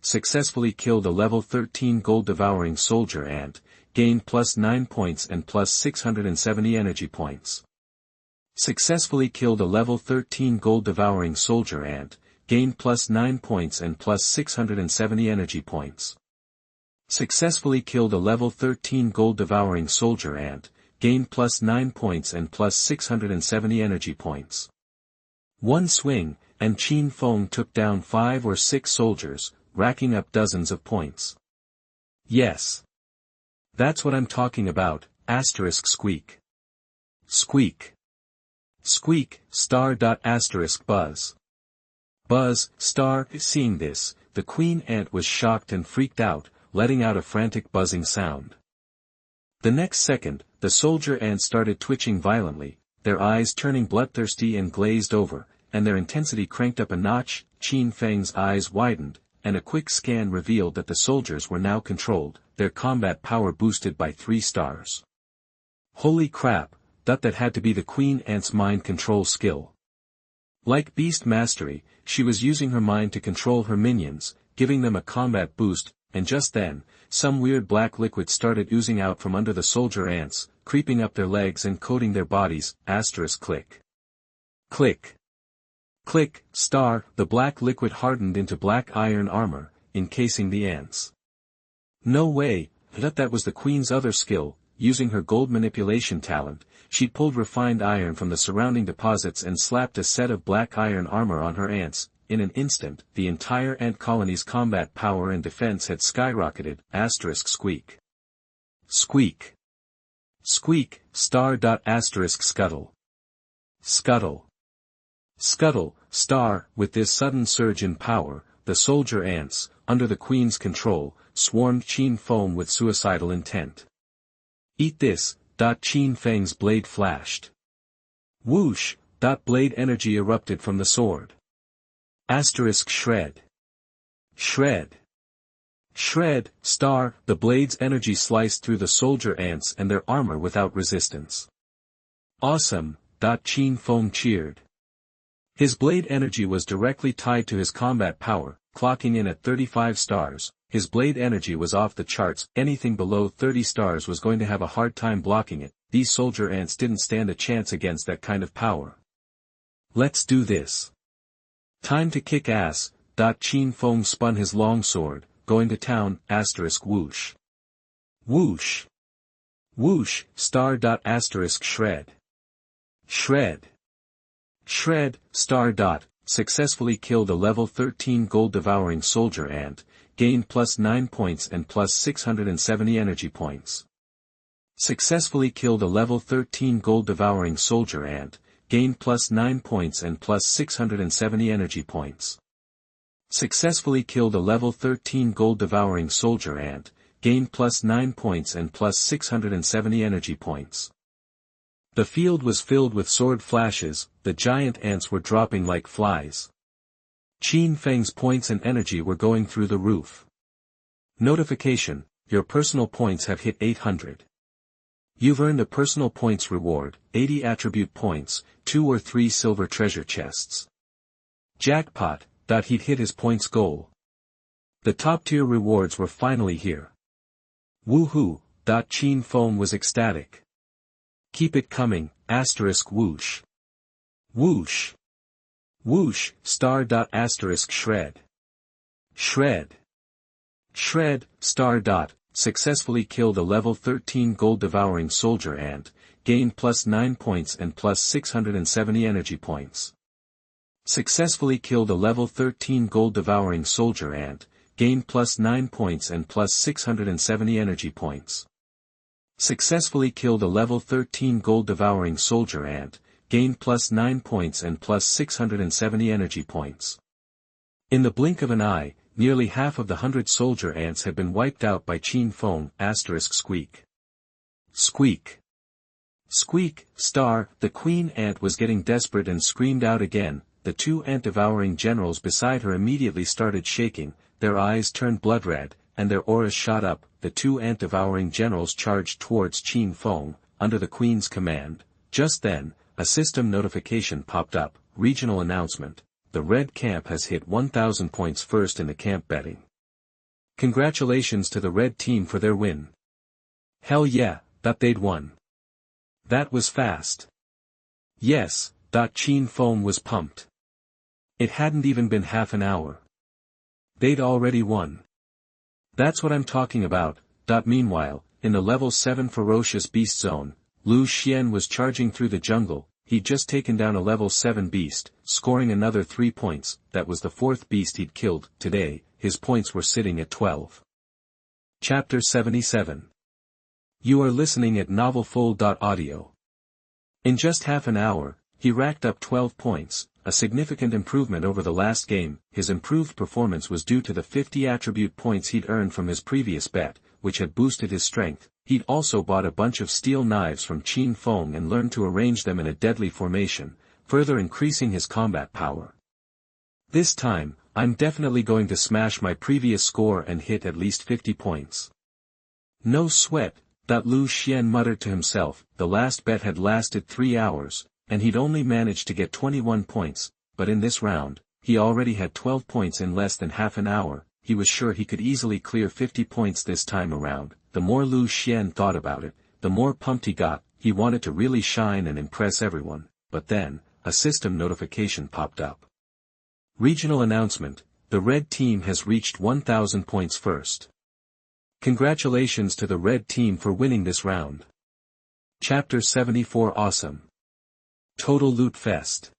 Speaker 1: Successfully killed a level 13 gold-devouring soldier ant, gained plus 9 points and plus 670 energy points. Successfully killed a level 13 gold-devouring soldier ant, gained plus 9 points and plus 670 energy points. Successfully killed a level 13 gold-devouring soldier ant, gained plus 9 points and plus 670 energy points. One swing, and Qin Feng took down 5 or 6 soldiers, racking up dozens of points. Yes. That's what I'm talking about, asterisk squeak. Squeak. Squeak, star. Asterisk buzz. Buzz, star. Seeing this, the queen ant was shocked and freaked out, letting out a frantic buzzing sound. The next second, the soldier ants started twitching violently, their eyes turning bloodthirsty and glazed over, and their intensity cranked up a notch. Qin Feng's eyes widened, and a quick scan revealed that the soldiers were now controlled, their combat power boosted by 3 stars. Holy crap, that had to be the queen ant's mind control skill. Like beast mastery, she was using her mind to control her minions, giving them a combat boost, and just then, some weird black liquid started oozing out from under the soldier ants, creeping up their legs and coating their bodies, asterisk click. Click. Click, star. The black liquid hardened into black iron armor, encasing the ants. No way, that was the queen's other skill. Using her gold manipulation talent, she pulled refined iron from the surrounding deposits and slapped a set of black iron armor on her ants. In an instant, the entire ant colony's combat power and defense had skyrocketed, asterisk squeak. Squeak. Squeak, star. Asterisk scuttle. Scuttle. Scuttle, star. With this sudden surge in power, the soldier ants, under the queen's control, swarmed Qin Feng with suicidal intent. Eat this, Qin Feng's blade flashed. Whoosh, blade energy erupted from the sword. Asterisk shred. Shred. Shred, star. The blade's energy sliced through the soldier ants and their armor without resistance. Awesome, Qin Feng cheered. His blade energy was directly tied to his combat power, clocking in at 35 stars. His blade energy was off the charts. Anything below 30 stars was going to have a hard time blocking it. These soldier ants didn't stand a chance against that kind of power. Let's do this. Time to kick ass. Qin Feng spun his long sword, going to town, asterisk whoosh. Whoosh. Whoosh, star. Asterisk shred. Shred. Shred, star. successfully killed a level 13 gold-devouring soldier ant, gained +9 points and +670 energy points. Successfully killed a level 13 gold-devouring soldier ant, gained +9 points and +670 energy points. Successfully killed a level 13 gold-devouring soldier ant, gained +9 points and +670 energy points. The field was filled with sword flashes, the giant ants were dropping like flies. Qin Feng's points and energy were going through the roof. Notification: your personal points have hit 800. You've earned a personal points reward, 80 attribute points, 2 or 3 silver treasure chests. Jackpot, he'd hit his points goal. The top tier rewards were finally here. Woohoo, Qin Feng was ecstatic. Keep it coming, *whoosh. Whoosh. Whoosh, **shred. Shred. Shred, successfully killed a level 13 gold-devouring soldier ant, gained +9 points and +670 energy points. Successfully killed a level 13 gold-devouring soldier ant, gained +9 points and +670 energy points. Successfully killed a level 13 gold-devouring soldier ant, gained +9 points and +670 energy points. In the blink of an eye, nearly half of the 100 soldier ants had been wiped out by Qin Feng, *squeak. Squeak. Squeak, the queen ant was getting desperate and screamed out again. The 2 ant-devouring generals beside her immediately started shaking, their eyes turned blood-red, and their auras shot up. The 2 ant-devouring generals charged towards Qin Feng, under the queen's command. Just then, a system notification popped up, regional announcement: the red camp has hit 1000 points first in the camp betting. Congratulations to the red team for their win. Hell yeah, they'd won. That was fast. Yes, Qin Feng was pumped. It hadn't even been half an hour. They'd already won. That's what I'm talking about. Meanwhile, in the level 7 ferocious beast zone, Lu Xian was charging through the jungle. He'd just taken down a level 7 beast, scoring another 3 points. That was the 4th beast he'd killed. Today, his points were sitting at 12. Chapter 77. You are listening at novelfull.audio. In just half an hour, he racked up 12 points, a significant improvement over the last game. His improved performance was due to the 50 attribute points he'd earned from his previous bet, which had boosted his strength. He'd also bought a bunch of steel knives from Qin Feng and learned to arrange them in a deadly formation, further increasing his combat power. This time, I'm definitely going to smash my previous score and hit at least 50 points. No sweat, Lu Xian muttered to himself. The last bet had lasted 3 hours, and he'd only managed to get 21 points, but in this round, he already had 12 points in less than half an hour. He was sure he could easily clear 50 points this time around. The more Lu Xian thought about it, the more pumped he got. He wanted to really shine and impress everyone, but then, a system notification popped up. Regional announcement: the red team has reached 1000 points first. Congratulations to the red team for winning this round. Chapter 74. Awesome. Total loot fest.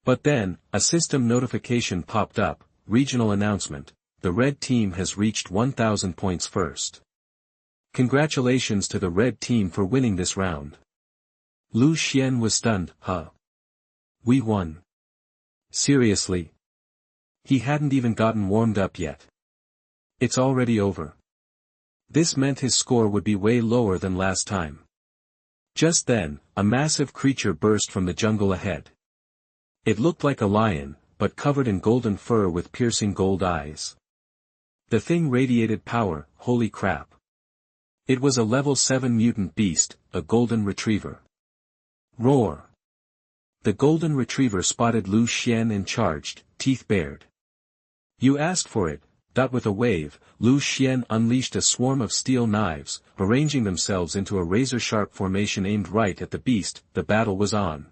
Speaker 1: But then, a system notification popped up, regional announcement: the red team has reached 1000 points first. Congratulations to the red team for winning this round. Lu Xian was stunned. Huh? We won. Seriously? He hadn't even gotten warmed up yet. It's already over. This meant his score would be way lower than last time. Just then, a massive creature burst from the jungle ahead. It looked like a lion, but covered in golden fur with piercing gold eyes. The thing radiated power. Holy crap. It was a level 7 mutant beast, a golden retriever. Roar. The golden retriever spotted Lu Xian and charged, teeth bared. You asked for it. With a wave, Lu Xian unleashed a swarm of steel knives, arranging themselves into a razor-sharp formation aimed right at the beast. The battle was on.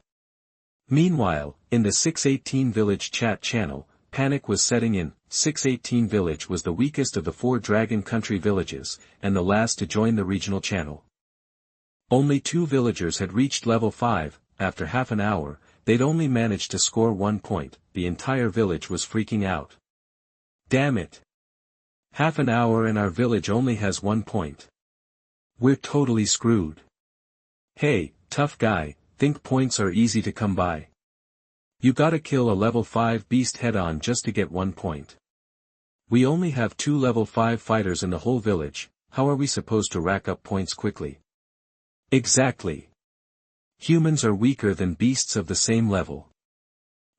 Speaker 1: Meanwhile, in the 618 Village chat channel, panic was setting in. 618 Village was the weakest of the 4 Dragon Country villages, and the last to join the regional channel. Only 2 villagers had reached level 5. After half an hour, they'd only managed to score 1 point, the entire village was freaking out. Damn it! Half an hour and our village only has 1 point. We're totally screwed. Hey, tough guy, think points are easy to come by? You gotta kill a level 5 beast head-on just to get 1 point. We only have 2 level 5 fighters in the whole village, how are we supposed to rack up points quickly? Exactly. Humans are weaker than beasts of the same level.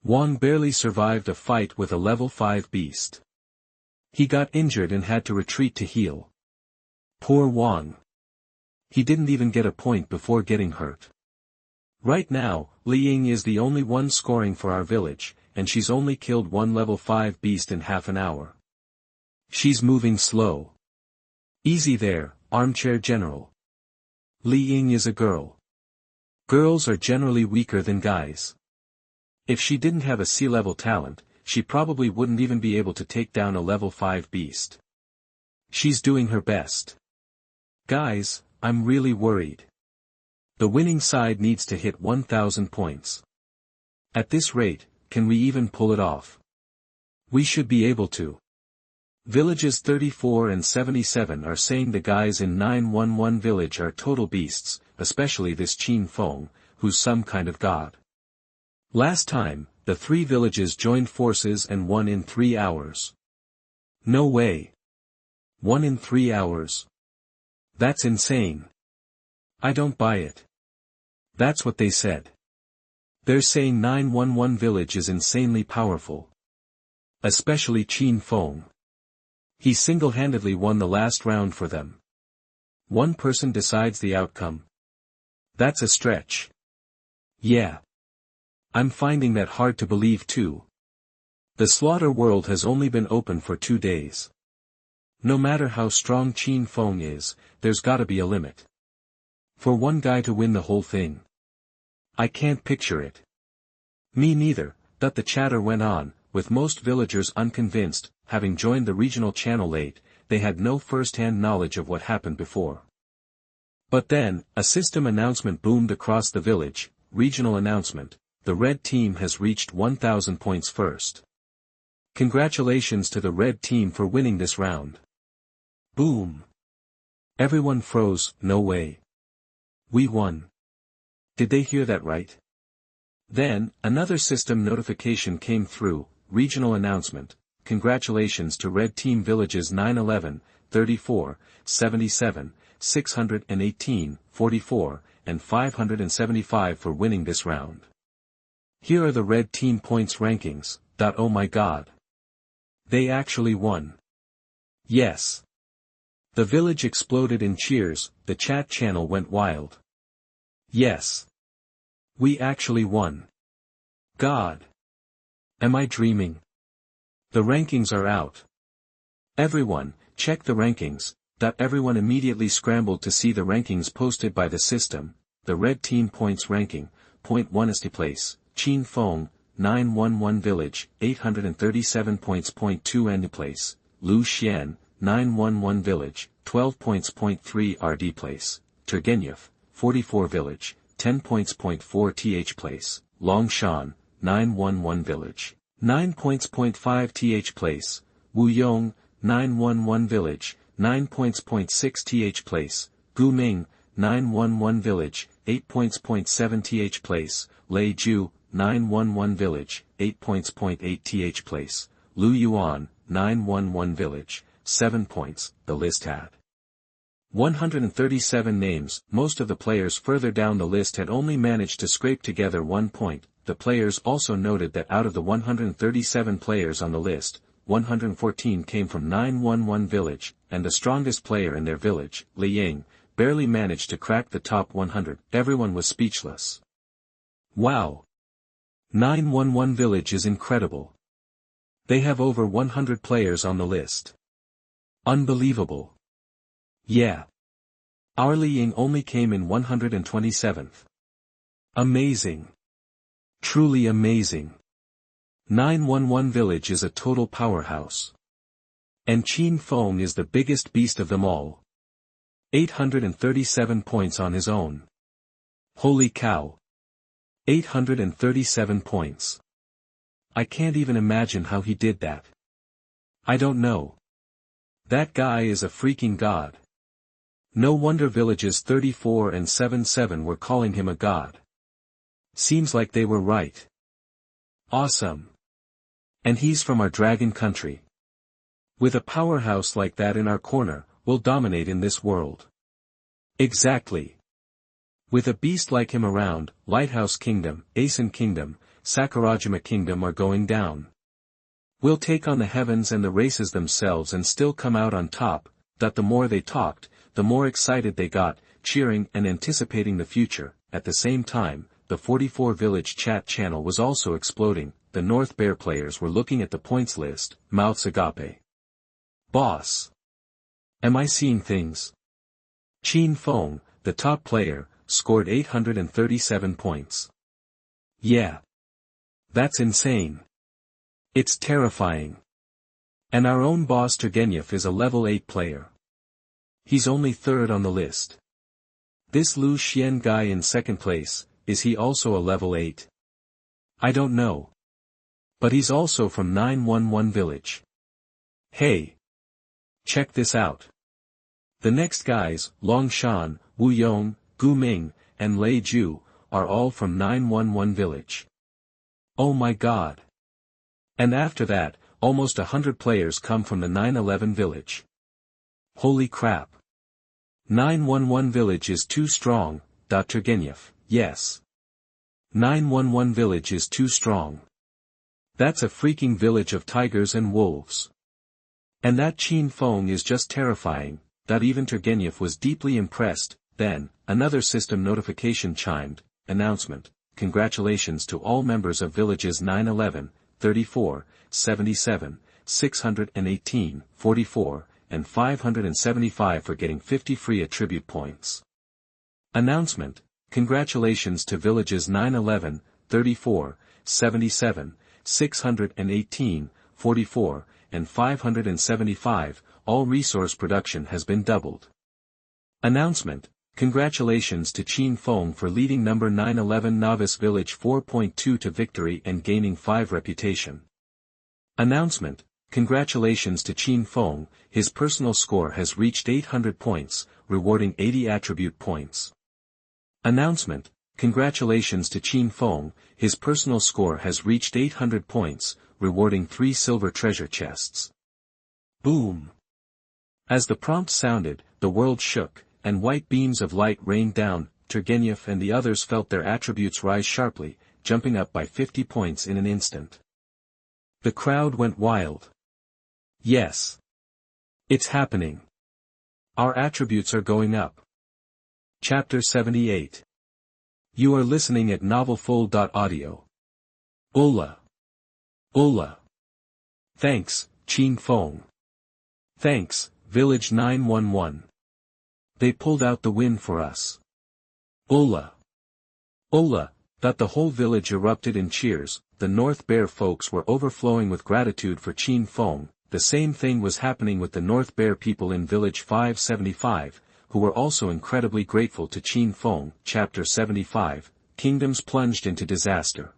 Speaker 1: Wang barely survived a fight with a level 5 beast. He got injured and had to retreat to heal. Poor Wang. He didn't even get a point before getting hurt. Right now, Li Ying is the only one scoring for our village, and she's only killed 1 level 5 beast in half an hour. She's moving slow. Easy there, armchair general. Li Ying is a girl. Girls are generally weaker than guys. If she didn't have a C-level talent, she probably wouldn't even be able to take down a level 5 beast. She's doing her best. Guys, I'm really worried. The winning side needs to hit 1,000 points. At this rate, can we even pull it off? We should be able to. Villages 34 and 77 are saying the guys in 911 village are total beasts, especially this Qin Feng, who's some kind of god. Last time, the 3 villages joined forces and won in 3 hours. No way. 1 in 3 hours. That's insane. I don't buy it. That's what they said. They're saying 911 village is insanely powerful. Especially Qin Feng. He single-handedly won the last round for them. One person decides the outcome. That's a stretch. Yeah. I'm finding that hard to believe too. The slaughter world has only been open for 2 days. No matter how strong Qin Feng is, there's gotta be a limit. For one guy to win the whole thing. I can't picture it. Me neither, but the chatter went on, with most villagers unconvinced, having joined the regional channel late, they had no first-hand knowledge of what happened before. But then, a system announcement boomed across the village, regional announcement, the red team has reached 1,000 points first. Congratulations to the red team for winning this round. Boom. Everyone froze, no way. We won. Did they hear that right? Then, another system notification came through, regional announcement, congratulations to red team villages 911, 34, 77, 618, 44, and 575 for winning this round. Here are the red team points rankings, oh my god. They actually won. Yes. The village exploded in cheers, the chat channel went wild. Yes. We actually won. God. Am I dreaming? The rankings are out. Everyone, check the rankings. Everyone immediately scrambled to see the rankings posted by the system. The red team points ranking, point 1 place, Qin Feng, 911 village, 837 points. Point 2 end place, Lu Xian, 911 village, 12 points. Point 3 RD place, Turgenev, 44 village, 10 points. Point 4 TH place, Longshan, 911 village, 9 points. Point 5 TH place, Wu Yong, 911 village, 9 points. Point 6 TH place, Gu Ming, 911 village, 8 points. Point 7 TH place, Lei Ju, 911 village, 8 points. Point 8 TH place, Lu Yuan, 911 village, 7 points. The list had 137 names. Most of the players further down the list had only managed to scrape together 1 point. The players also noted that out of the 137 players on the list, 114 came from 911 village, and the strongest player in their village, Li Ying, barely managed to crack the top 100. Everyone was speechless. Wow! 911 village is incredible. They have over 100 players on the list. Unbelievable. Yeah. Our Li Ying only came in 127th. Amazing. Truly amazing. 911 village is a total powerhouse. And Qin Feng is the biggest beast of them all. 837 points on his own. Holy cow. 837 points. I can't even imagine how he did that. I don't know. That guy is a freaking god. No wonder villages 34 and 77 were calling him a god. Seems like they were right. Awesome. And he's from our dragon country. With a powerhouse like that in our corner, we'll dominate in this world. Exactly. With a beast like him around, Lighthouse Kingdom, Asen Kingdom, Sakurajima Kingdom are going down. We'll take on the heavens and the races themselves and still come out on top. The more they talked, the more excited they got, cheering and anticipating the future. At the same time, the 44 village chat channel was also exploding. The North Bear players were looking at the points list, mouths agape. Boss. Am I seeing things? Qin Feng, the top player, scored 837 points. Yeah. That's insane. It's terrifying. And our own boss Turgenev is a level 8 player. He's only third on the list. This Lu Xian guy in second place, is he also a level 8? I don't know. But he's also from 911 village. Hey. Check this out. The next guys, Long Shan, Wu Yong, Gu Ming, and Lei Ju, are all from 911 village. Oh my god. And after that, almost 100 players come from the 911 village. Holy crap. 911 village is too strong, Turgenev, yes. 911 village is too strong. That's a freaking village of tigers and wolves. And that Qin Feng is just terrifying. Even Turgenev was deeply impressed. Then, another system notification chimed. Announcement. Congratulations to all members of villages 911, 34, 77, 618, 44, and 575 for getting 50 free attribute points. Announcement. Congratulations to villages 911, 34, 77, 618, 44, and 575, all resource production has been doubled. Announcement. Congratulations to Qin Feng for leading number 911 Novice Village 4.2 to victory and gaining 5 reputation. Announcement. Congratulations to Qin Feng, his personal score has reached 800 points, rewarding 80 attribute points. Announcement. Congratulations to Qin Feng, his personal score has reached 800 points, rewarding 3 silver treasure chests. Boom. As the prompt sounded, the world shook, and white beams of light rained down. Turgenev and the others felt their attributes rise sharply, jumping up by 50 points in an instant. The crowd went wild. Yes. It's happening. Our attributes are going up. Chapter 78. You are listening at novelfull.audio. Hola. Hola. Thanks, Qin Feng. Thanks, Village 911. They pulled out the win for us. Hola. Hola. The whole village erupted in cheers. The North Bear folks were overflowing with gratitude for Qin Feng. The same thing was happening with the North Bear people in Village 575, who were also incredibly grateful to Qin Feng. Chapter 75, Kingdoms plunged into disaster.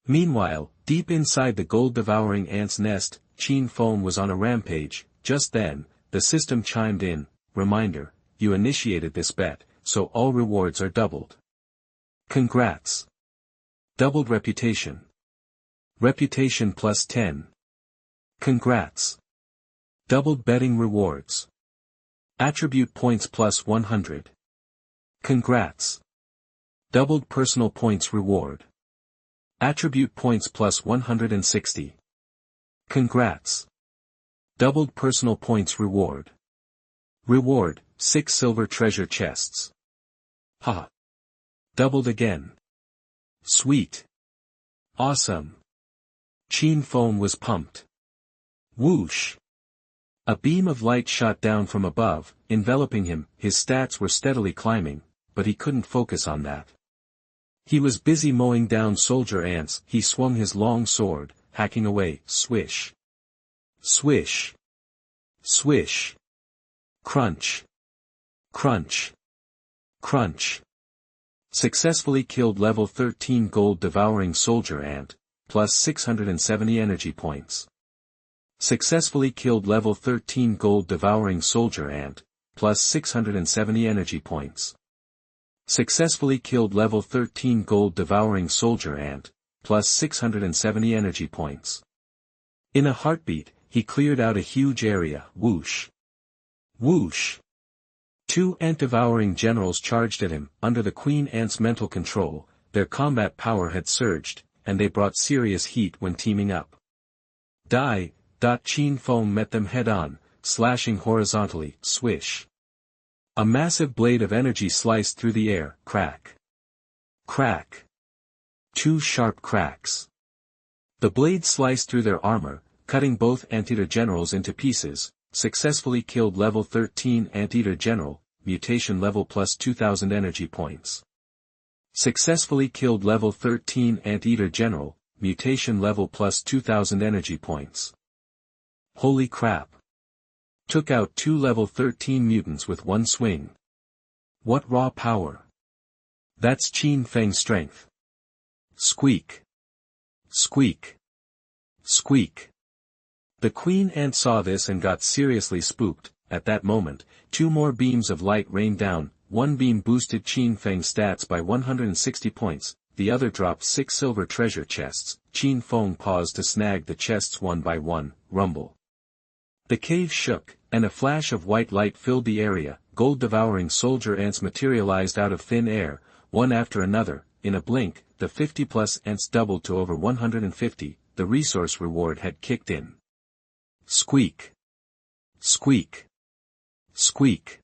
Speaker 1: Meanwhile, deep inside the gold-devouring ant's nest, Qin Feng was on a rampage. Just then, the system chimed in. Reminder, you initiated this bet, so all rewards are doubled. Congrats. Doubled reputation. Reputation plus 10. Congrats. Doubled betting rewards. Attribute points plus 100. Congrats. Doubled personal points reward. Attribute points plus 160. Congrats. Doubled personal points reward. Reward, 6 silver treasure chests. Ha. Doubled again. Sweet. Awesome. Qin Feng was pumped. Whoosh. A beam of light shot down from above, enveloping him. His stats were steadily climbing, but he couldn't focus on that. He was busy mowing down soldier ants. He swung his long sword, hacking away. Swish. Swish. Swish. Crunch. Crunch. Crunch. Successfully killed level 13 gold devouring soldier ant, plus 670 energy points. Successfully killed level 13 gold devouring soldier ant, plus 670 energy points. Successfully killed level 13 gold devouring soldier ant, plus 670 energy points. In a heartbeat, he cleared out a huge area, whoosh. Whoosh. 2 ant-devouring generals charged at him, under the Queen Ant's mental control. Their combat power had surged, and they brought serious heat when teaming up. Qin Feng met them head-on, slashing horizontally, swish. A massive blade of energy sliced through the air, crack. Crack. 2 sharp cracks. The blade sliced through their armor, cutting both Anteater generals into pieces. Successfully killed level 13 Anteater general, mutation level plus 2000 energy points. Successfully killed level 13 Anteater general, mutation level plus 2000 energy points. Holy crap. Took out 2 level 13 mutants with one swing. What raw power. That's Qin Feng strength. Squeak. Squeak. Squeak. The Queen Ant saw this and got seriously spooked. At that moment, 2 more beams of light rained down. One beam boosted Qin Feng's stats by 160 points, the other dropped 6 silver treasure chests. Qin Feng paused to snag the chests one by one, rumble. The cave shook, and a flash of white light filled the area. Gold-devouring soldier ants materialized out of thin air, one after another. In a blink, the 50-plus ants doubled to over 150, the resource reward had kicked in. Squeak. Squeak. Squeak.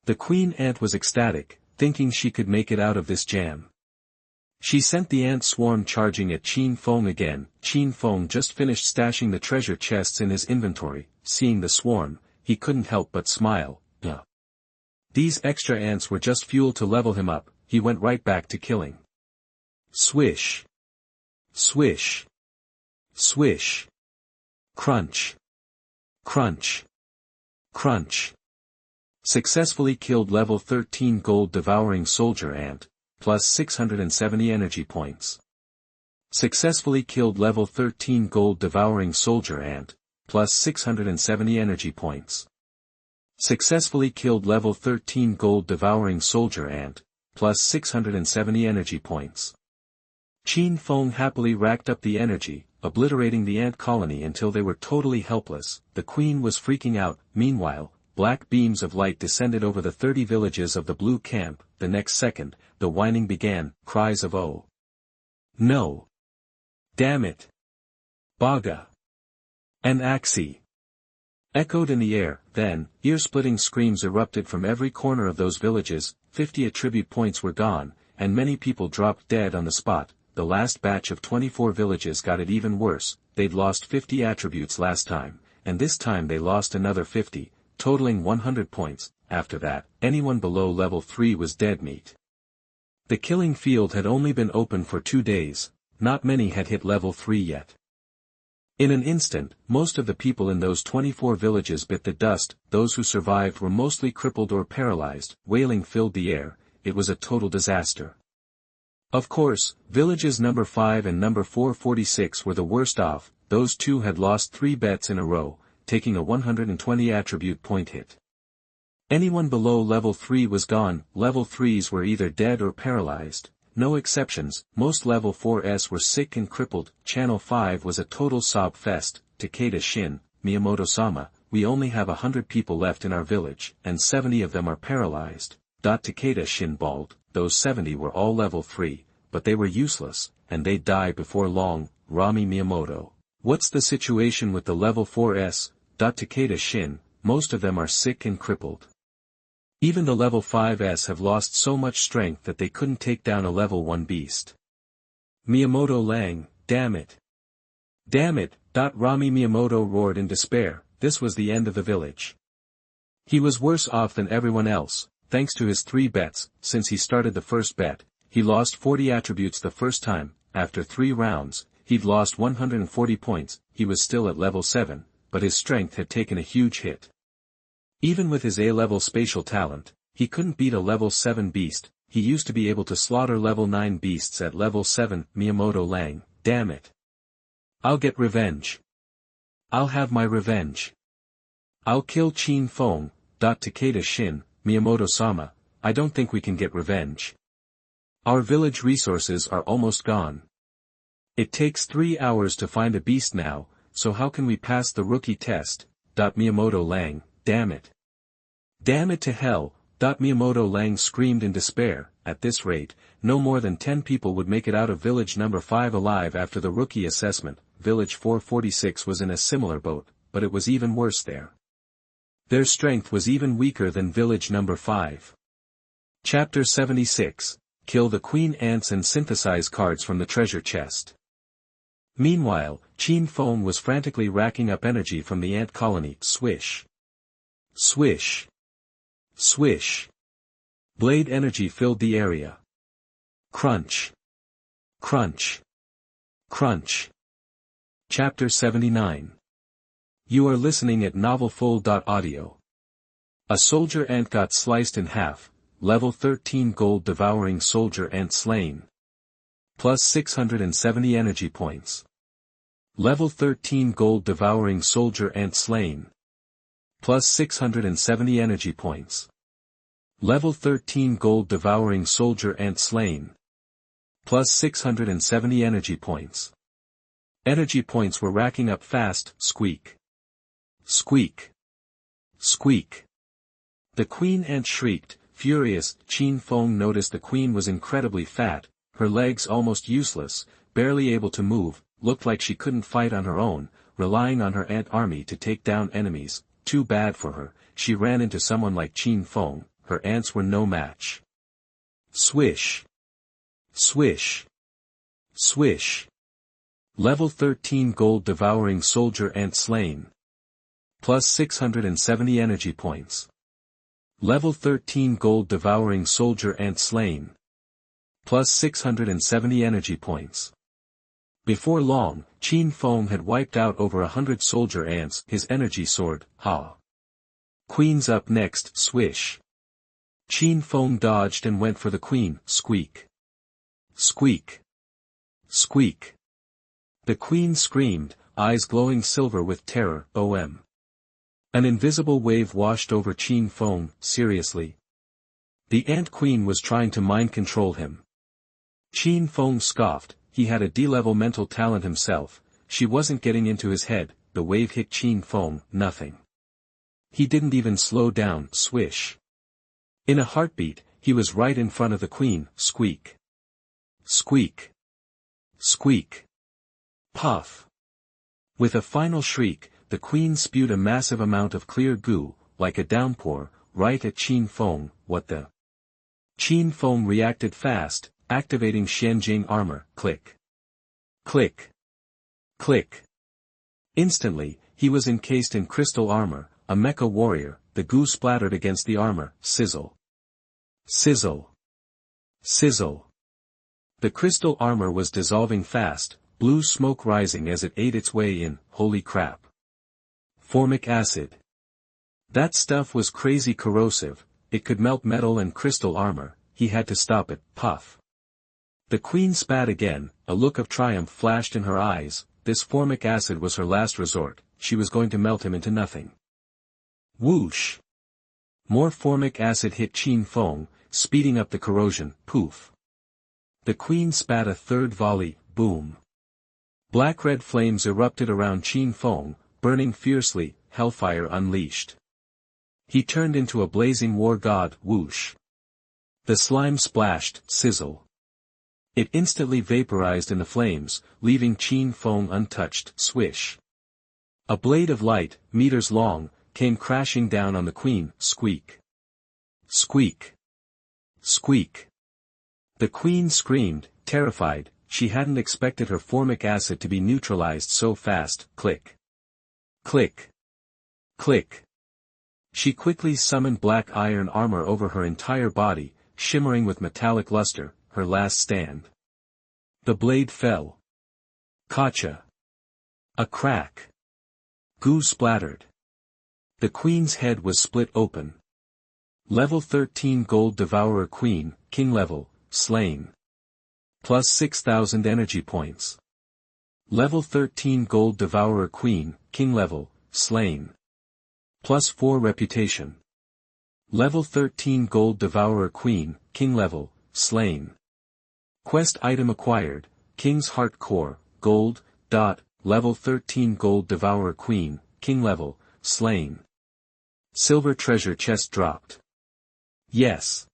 Speaker 1: The Queen Ant was ecstatic, thinking she could make it out of this jam. She sent the ant swarm charging at Qin Feng again. Qin Feng just finished stashing the treasure chests in his inventory. Seeing the swarm, he couldn't help but smile. Duh. These extra ants were just fuel to level him up. He went right back to killing. Swish. Swish. Swish. Crunch. Crunch. Crunch. Successfully killed level 13 gold devouring soldier ant, plus 670 energy points. Successfully killed level 13 gold devouring soldier ant, plus 670 energy points. Successfully killed level 13 gold devouring soldier ant, plus 670 energy points. Qin Feng happily racked up the energy, obliterating the ant colony until they were totally helpless. The queen was freaking out. Meanwhile, black beams of light descended over the 30 villages of the blue camp. The next second, the whining began, cries of "Oh! No! Damn it! Baga! And Axie!" echoed in the air. Then, ear-splitting screams erupted from every corner of those villages. 50 attribute points were gone, and many people dropped dead on the spot. The last batch of 24 villages got it even worse. They'd lost 50 attributes last time, and this time they lost another 50, totaling 100 points. After that, anyone below level 3 was dead meat. The killing field had only been open for 2 days, not many had hit level 3 yet. In an instant, most of the people in those 24 villages bit the dust. Those who survived were mostly crippled or paralyzed. Wailing filled the air. It was a total disaster. Of course, villages number 5 and number 446 were the worst off. Those two had lost 3 bets in a row, taking a 120 attribute point hit. Anyone below level 3 was gone. Level 3s were either dead or paralyzed. No exceptions, most level 4s were sick and crippled. Channel 5 was a total sob fest. Takeda Shin, Miyamoto-sama, we only have 100 people left in our village, and 70 of them are paralyzed. Takeda Shin bawled. Those 70 were all level 3, but they were useless, and they'd die before long. Rami Miyamoto. What's the situation with the level 4s? Takeda Shin, most of them are sick and crippled. Even the level 5s have lost so much strength that they couldn't take down a level 1 beast. Miyamoto Lang, damn it. Damn it, Rami Miyamoto roared in despair. This was the end of the village. He was worse off than everyone else, thanks to his 3 bets. Since he started the first bet, he lost 40 attributes the first time. After 3 rounds, he'd lost 140 points. He was still at level 7, but his strength had taken a huge hit. Even with his A-level spatial talent, he couldn't beat a level 7 beast. he used to be able to slaughter level 9 beasts at level 7, Miyamoto Lang, damn it. I'll get revenge. I'll have my revenge. I'll kill Qin Feng, Takeda Shin, Miyamoto-sama, I don't think we can get revenge. Our village resources are almost gone. It takes 3 hours to find a beast now, so how can we pass the rookie test? Miyamoto Lang, damn it. Damn it to hell, Miyamoto Lang screamed in despair. At this rate, no more than 10 people would make it out of village number 5 alive after the rookie assessment. Village 446 was in a similar boat, but it was even worse there. Their strength was even weaker than village number 5. Chapter 76. Kill the queen ants and synthesize cards from the treasure chest. Meanwhile, Qin Feng was frantically racking up energy from the ant colony. Swish. Swish. Swish. Blade energy filled the area. Crunch. Crunch. Crunch. Chapter 79. You are listening at novelfull.audio. A soldier ant got sliced in half, level 13 gold devouring soldier ant slain. Plus 670 energy points. Level 13 gold devouring soldier ant slain. Plus 670 energy points. Level 13 gold devouring soldier ant slain. Plus 670 energy points. Energy points were racking up fast. Squeak. Squeak. Squeak. The queen ant shrieked, furious. Qin Feng noticed the queen was incredibly fat, her legs almost useless, barely able to move, looked like she couldn't fight on her own, relying on her ant army to take down enemies. Too bad for her, she ran into someone like Qin Feng, her ants were no match. Swish. Swish. Swish. Level 13 gold devouring soldier ant slain. Plus 670 energy points. Level 13 gold devouring soldier ant slain. Plus 670 energy points. Before long, Qin Feng had wiped out over 100 soldier ants. His energy soared. Ha. Queen's up next. Swish. Qin Feng dodged and went for the queen. Squeak. Squeak. Squeak. The queen screamed, eyes glowing silver with terror. OM. An invisible wave washed over Qin Feng. Seriously? The ant queen was trying to mind control him. Qin Feng scoffed, he had a D-level mental talent himself, she wasn't getting into his head. The wave hit Qin Feng. Nothing. He didn't even slow down. Swish. In a heartbeat, he was right in front of the queen. Squeak. Squeak. Squeak. Puff. With a final shriek, the queen spewed a massive amount of clear goo, like a downpour, right at Qin Feng. What the? Qin Feng reacted fast, activating Xianjing armor. Click. Click. Click. Instantly, he was encased in crystal armor, a mecha warrior. The goo splattered against the armor. Sizzle. Sizzle. Sizzle. The crystal armor was dissolving fast, blue smoke rising as it ate its way in. Holy crap. Formic acid. That stuff was crazy corrosive, it could melt metal and crystal armor, he had to stop it. Puff. The queen spat again, a look of triumph flashed in her eyes. This formic acid was her last resort, she was going to melt him into nothing. Whoosh. More formic acid hit Qin Feng, speeding up the corrosion. Poof. The queen spat a third volley. Boom. Black-red flames erupted around Qin Feng, burning fiercely. Hellfire unleashed. He turned into a blazing war god. Whoosh. The slime splashed. Sizzle. It instantly vaporized in the flames, leaving Qin Feng untouched. Swish. A blade of light, meters long, came crashing down on the queen. Squeak. Squeak. Squeak. The queen screamed, terrified, she hadn't expected her formic acid to be neutralized so fast. Click. Click. Click. She quickly summoned black iron armor over her entire body, shimmering with metallic luster, her last stand. The blade fell. Gotcha. A crack. Goo splattered. The queen's head was split open. Level 13 Gold Devourer Queen, King level, slain. Plus 6,000 energy points. Level 13 Gold Devourer Queen, King level, slain. Plus 4 reputation. Level 13 Gold Devourer Queen, King level, slain. Quest item acquired, King's Heart Core, Gold, Level 13 Gold Devourer Queen, King level, slain. Silver treasure chest dropped. Yes.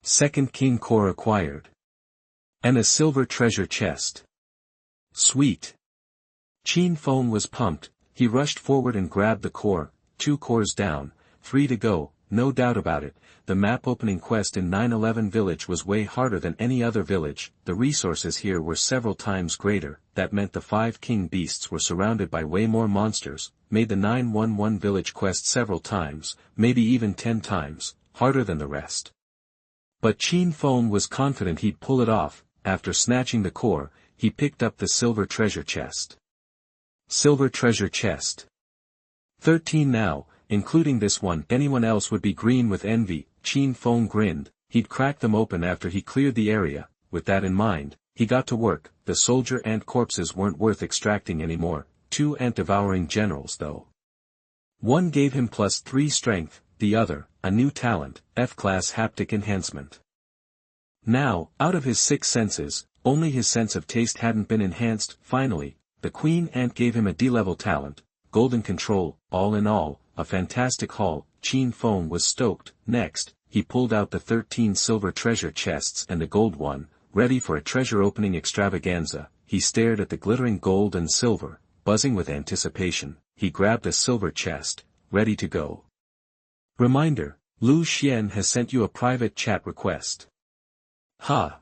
Speaker 1: Second King Core acquired. And a silver treasure chest. Sweet. Qin Feng was pumped, he rushed forward and grabbed the core, 2 cores down, 3 to go, no doubt about it. The map opening quest in 911 village was way harder than any other village, the resources here were several times greater, that meant the 5 king beasts were surrounded by way more monsters, made the 911 village quest several times, maybe even 10 times, harder than the rest. But Qin Feng was confident he'd pull it off. After snatching the core, he picked up the silver treasure chest. Silver treasure chest. 13 now, including this one. Anyone else would be green with envy. Qin Feng grinned, he'd crack them open after he cleared the area. With that in mind, he got to work. The soldier ant corpses weren't worth extracting anymore, 2 ant devouring generals though. One gave him plus 3 strength, the other, a new talent, F-class haptic enhancement. Now, out of his 6 senses, only his sense of taste hadn't been enhanced. Finally, the queen ant gave him a D-level talent, golden control. All in all, a fantastic haul. Qin Feng was stoked. Next, he pulled out the 13 silver treasure chests and the gold one, ready for a treasure opening extravaganza. He stared at the glittering gold and silver, buzzing with anticipation. He grabbed a silver chest, ready to go. Reminder, Lu Xian has sent you a private chat request. Ha!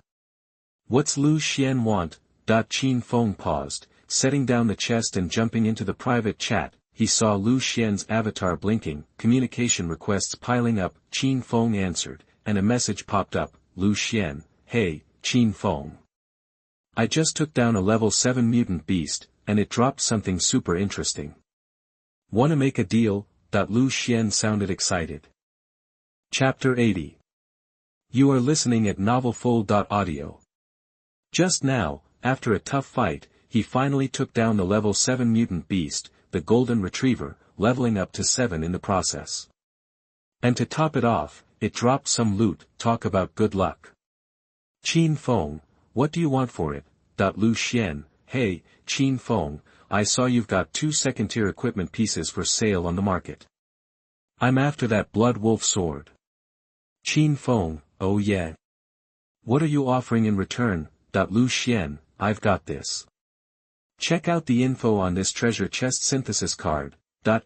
Speaker 1: What's Lu Xian want? Qin Feng paused, setting down the chest and jumping into the private chat. He saw Lu Xian's avatar blinking, communication requests piling up. Qin Feng answered, and a message popped up. Lu Xian, hey, Qin Feng. I just took down a level 7 mutant beast, and it dropped something super interesting. Wanna make a deal? Lu Xian sounded excited. Chapter 80. You are listening at novelfull.audio. Just now, after a tough fight, he finally took down the level 7 mutant beast, the golden retriever, leveling up to 7 in the process. And to top it off, it dropped some loot. Talk about good luck. Qin Feng, what do you want for it? Lu Xian, hey, Qin Feng, I saw you've got 2 second-tier equipment pieces for sale on the market. I'm after that blood wolf sword. Qin Feng, oh yeah. What are you offering in return? Lu Xian, I've got this. Check out the info on this treasure chest synthesis card.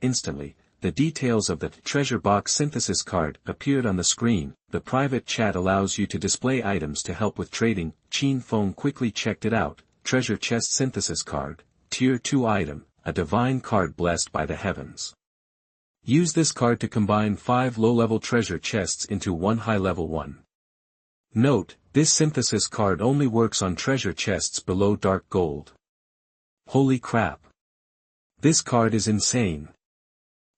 Speaker 1: Instantly, the details of the treasure box synthesis card appeared on the screen. The private chat allows you to display items to help with trading. Qin Feng quickly checked it out. Treasure chest synthesis card, tier 2 item, a divine card blessed by the heavens. Use this card to combine 5 low-level treasure chests into 1 high-level one. Note, this synthesis card only works on treasure chests below dark gold. Holy crap. This card is insane.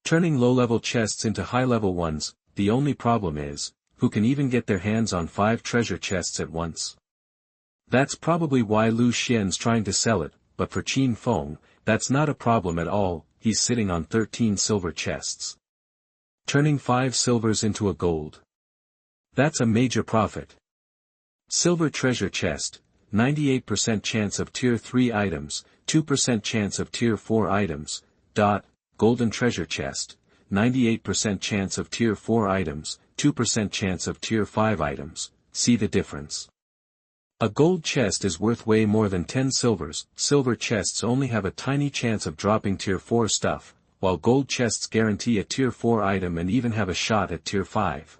Speaker 1: Turning low-level chests into high-level ones. The only problem is, who can even get their hands on 5 treasure chests at once? That's probably why Lu Xian's trying to sell it, but for Qin Feng, that's not a problem at all. He's sitting on 13 silver chests. Turning 5 silvers into a gold. That's a major profit. Silver treasure chest, 98% chance of tier 3 items, 2% chance of tier 4 items. Golden treasure chest, 98% chance of tier 4 items, 2% chance of tier 5 items. See the difference. A gold chest is worth way more than 10 silvers. Silver chests only have a tiny chance of dropping tier 4 stuff, while gold chests guarantee a tier 4 item and even have a shot at tier 5.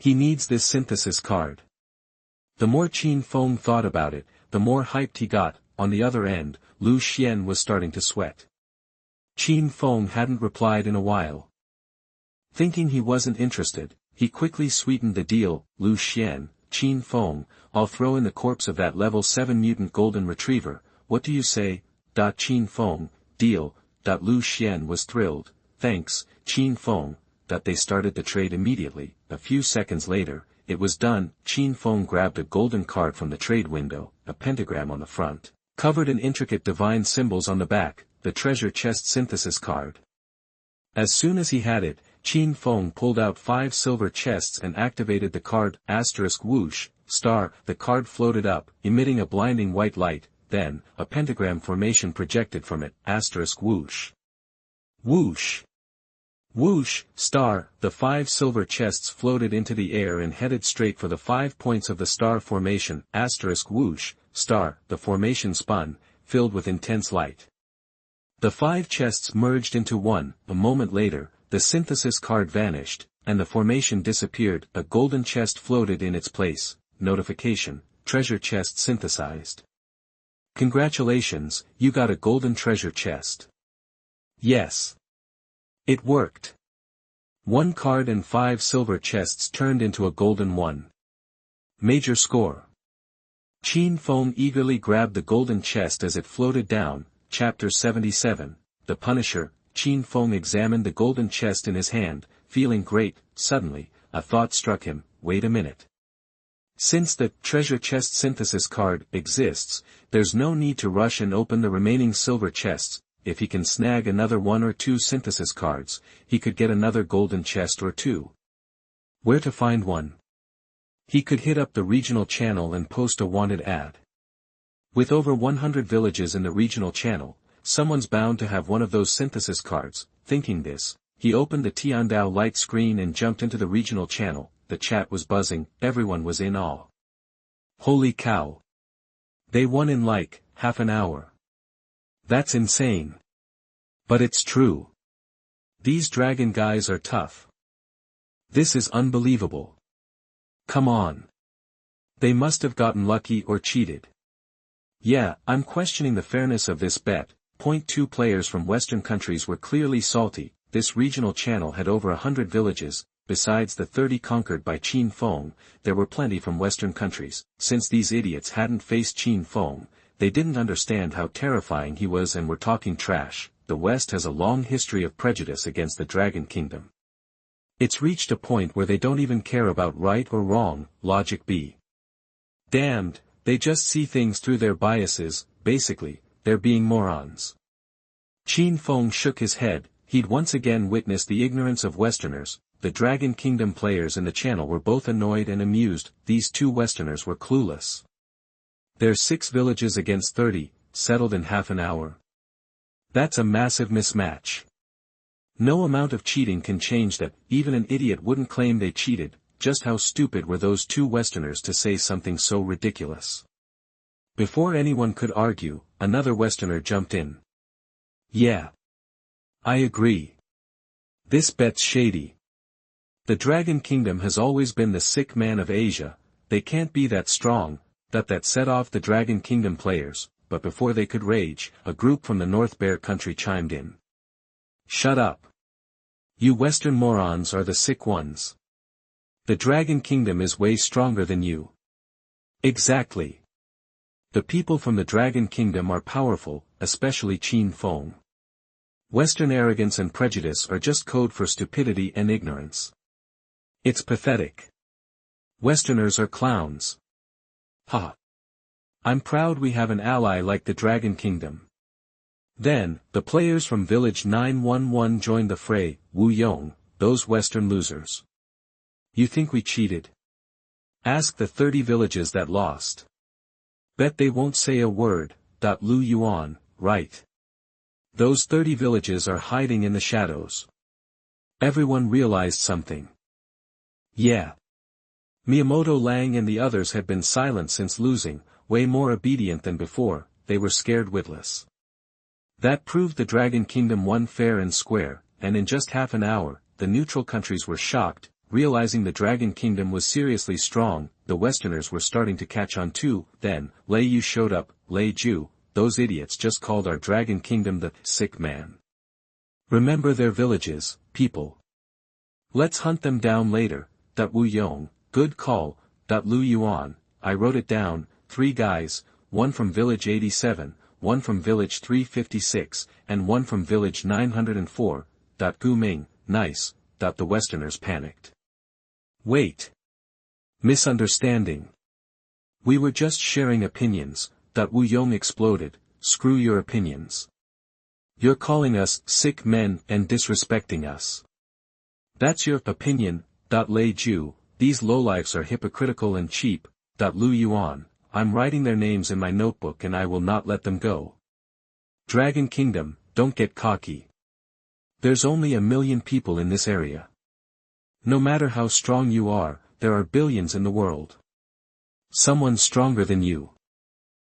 Speaker 1: He needs this synthesis card. The more Qin Feng thought about it, the more hyped he got. On the other end, Lu Xian was starting to sweat. Qin Feng hadn't replied in a while. Thinking he wasn't interested, he quickly sweetened the deal. Lu Xian, Qin Feng, I'll throw in the corpse of that level 7 mutant golden retriever. What do you say? Qin Feng, deal. Lu Xian was thrilled. Thanks, Qin Feng. that they started the trade immediately. A few seconds later, it was done. Qin Feng grabbed a golden card from the trade window, a pentagram on the front, covered in intricate divine symbols on the back, the treasure chest synthesis card. As soon as he had it, Qin Feng pulled out 5 silver chests and activated the card, *whoosh, star, the card floated up, emitting a blinding white light, then, a pentagram formation projected from it, *whoosh. Whoosh. Whoosh, star, the 5 silver chests floated into the air and headed straight for the 5 points of the star formation, *whoosh, star, the formation spun, filled with intense light. The 5 chests merged into one. A moment later, the synthesis card vanished, and the formation disappeared. A golden chest floated in its place. Notification, treasure chest synthesized. Congratulations, you got a golden treasure chest. Yes. It worked. 1 card and 5 silver chests turned into a golden one. Major score. Qin Feng eagerly grabbed the golden chest as it floated down. Chapter 77, The Punisher. Qin Feng examined the golden chest in his hand, feeling great. Suddenly, a thought struck him. Wait a minute. Since the treasure chest synthesis card exists, there's no need to rush and open the remaining silver chests. If he can snag another 1 or 2 synthesis cards, he could get another golden chest or 2. Where to find one? He could hit up the regional channel and post a wanted ad. With over 100 villages in the regional channel, someone's bound to have one of those synthesis cards. Thinking this, he opened the Tiandao light screen and jumped into the regional channel. The chat was buzzing, everyone was in awe. Holy cow! They won in like half an hour. That's insane. But it's true. These dragon guys are tough. This is unbelievable. Come on. They must have gotten lucky or cheated. Yeah, I'm questioning the fairness of this bet. 2 players from Western countries were clearly salty. This regional channel had over 100 villages. Besides the 30 conquered by Qin Feng, there were plenty from Western countries. Since these idiots hadn't faced Qin Feng, they didn't understand how terrifying he was and were talking trash. The West has a long history of prejudice against the Dragon Kingdom. It's reached a point where they don't even care about right or wrong. Logic be damned, they just see things through their biases. Basically, they're being morons. Qin Feng shook his head. He'd once again witnessed the ignorance of Westerners. The Dragon Kingdom players in the channel were both annoyed and amused. These 2 Westerners were clueless. There's 6 villages against 30, settled in half an hour. That's a massive mismatch. No amount of cheating can change that. Even an idiot wouldn't claim they cheated. Just how stupid were those 2 Westerners to say something so ridiculous? Before anyone could argue, another Westerner jumped in. Yeah. I agree. This bet's shady. The Dragon Kingdom has always been the sick man of Asia. They can't be that strong. That set off the Dragon Kingdom players, but before they could rage, a group from the North Bear country chimed in. Shut up. You Western morons are the sick ones. The Dragon Kingdom is way stronger than you. Exactly. The people from the Dragon Kingdom are powerful, especially Qin Feng. Western arrogance and prejudice are just code for stupidity and ignorance. It's pathetic. Westerners are clowns. Ha. I'm proud we have an ally like the Dragon Kingdom. Then, the players from Village 911 joined the fray. Wu Yong, those Western losers. You think we cheated? Ask the 30 villages that lost. Bet they won't say a word. Lu Yuan, right. Those 30 villages are hiding in the shadows. Everyone realized something. Yeah. Miyamoto Lang and the others had been silent since losing, way more obedient than before. They were scared witless. That proved the Dragon Kingdom won fair and square, and in just half an hour, the neutral countries were shocked, realizing the Dragon Kingdom was seriously strong. The Westerners were starting to catch on too. Then, Lei Yu showed up. Lei Ju, those idiots just called our Dragon Kingdom the sick man. Remember their villages, people. Let's hunt them down later. Wu Yong, good call. Lu Yuan, I wrote it down. 3 guys, 1 from Village 87, 1 from Village 356, and 1 from Village 904. Gu Ming, nice. The Westerners panicked. Wait. Misunderstanding. We were just sharing opinions. Wu Yong exploded. Screw your opinions. You're calling us sick men and disrespecting us. That's your opinion. Lei Ju, these lowlifes are hypocritical and cheap. Lu Yuan, I'm writing their names in my notebook and I will not let them go. Dragon Kingdom, don't get cocky. There's only 1 million people in this area. No matter how strong you are, there are billions in the world. Someone stronger than you.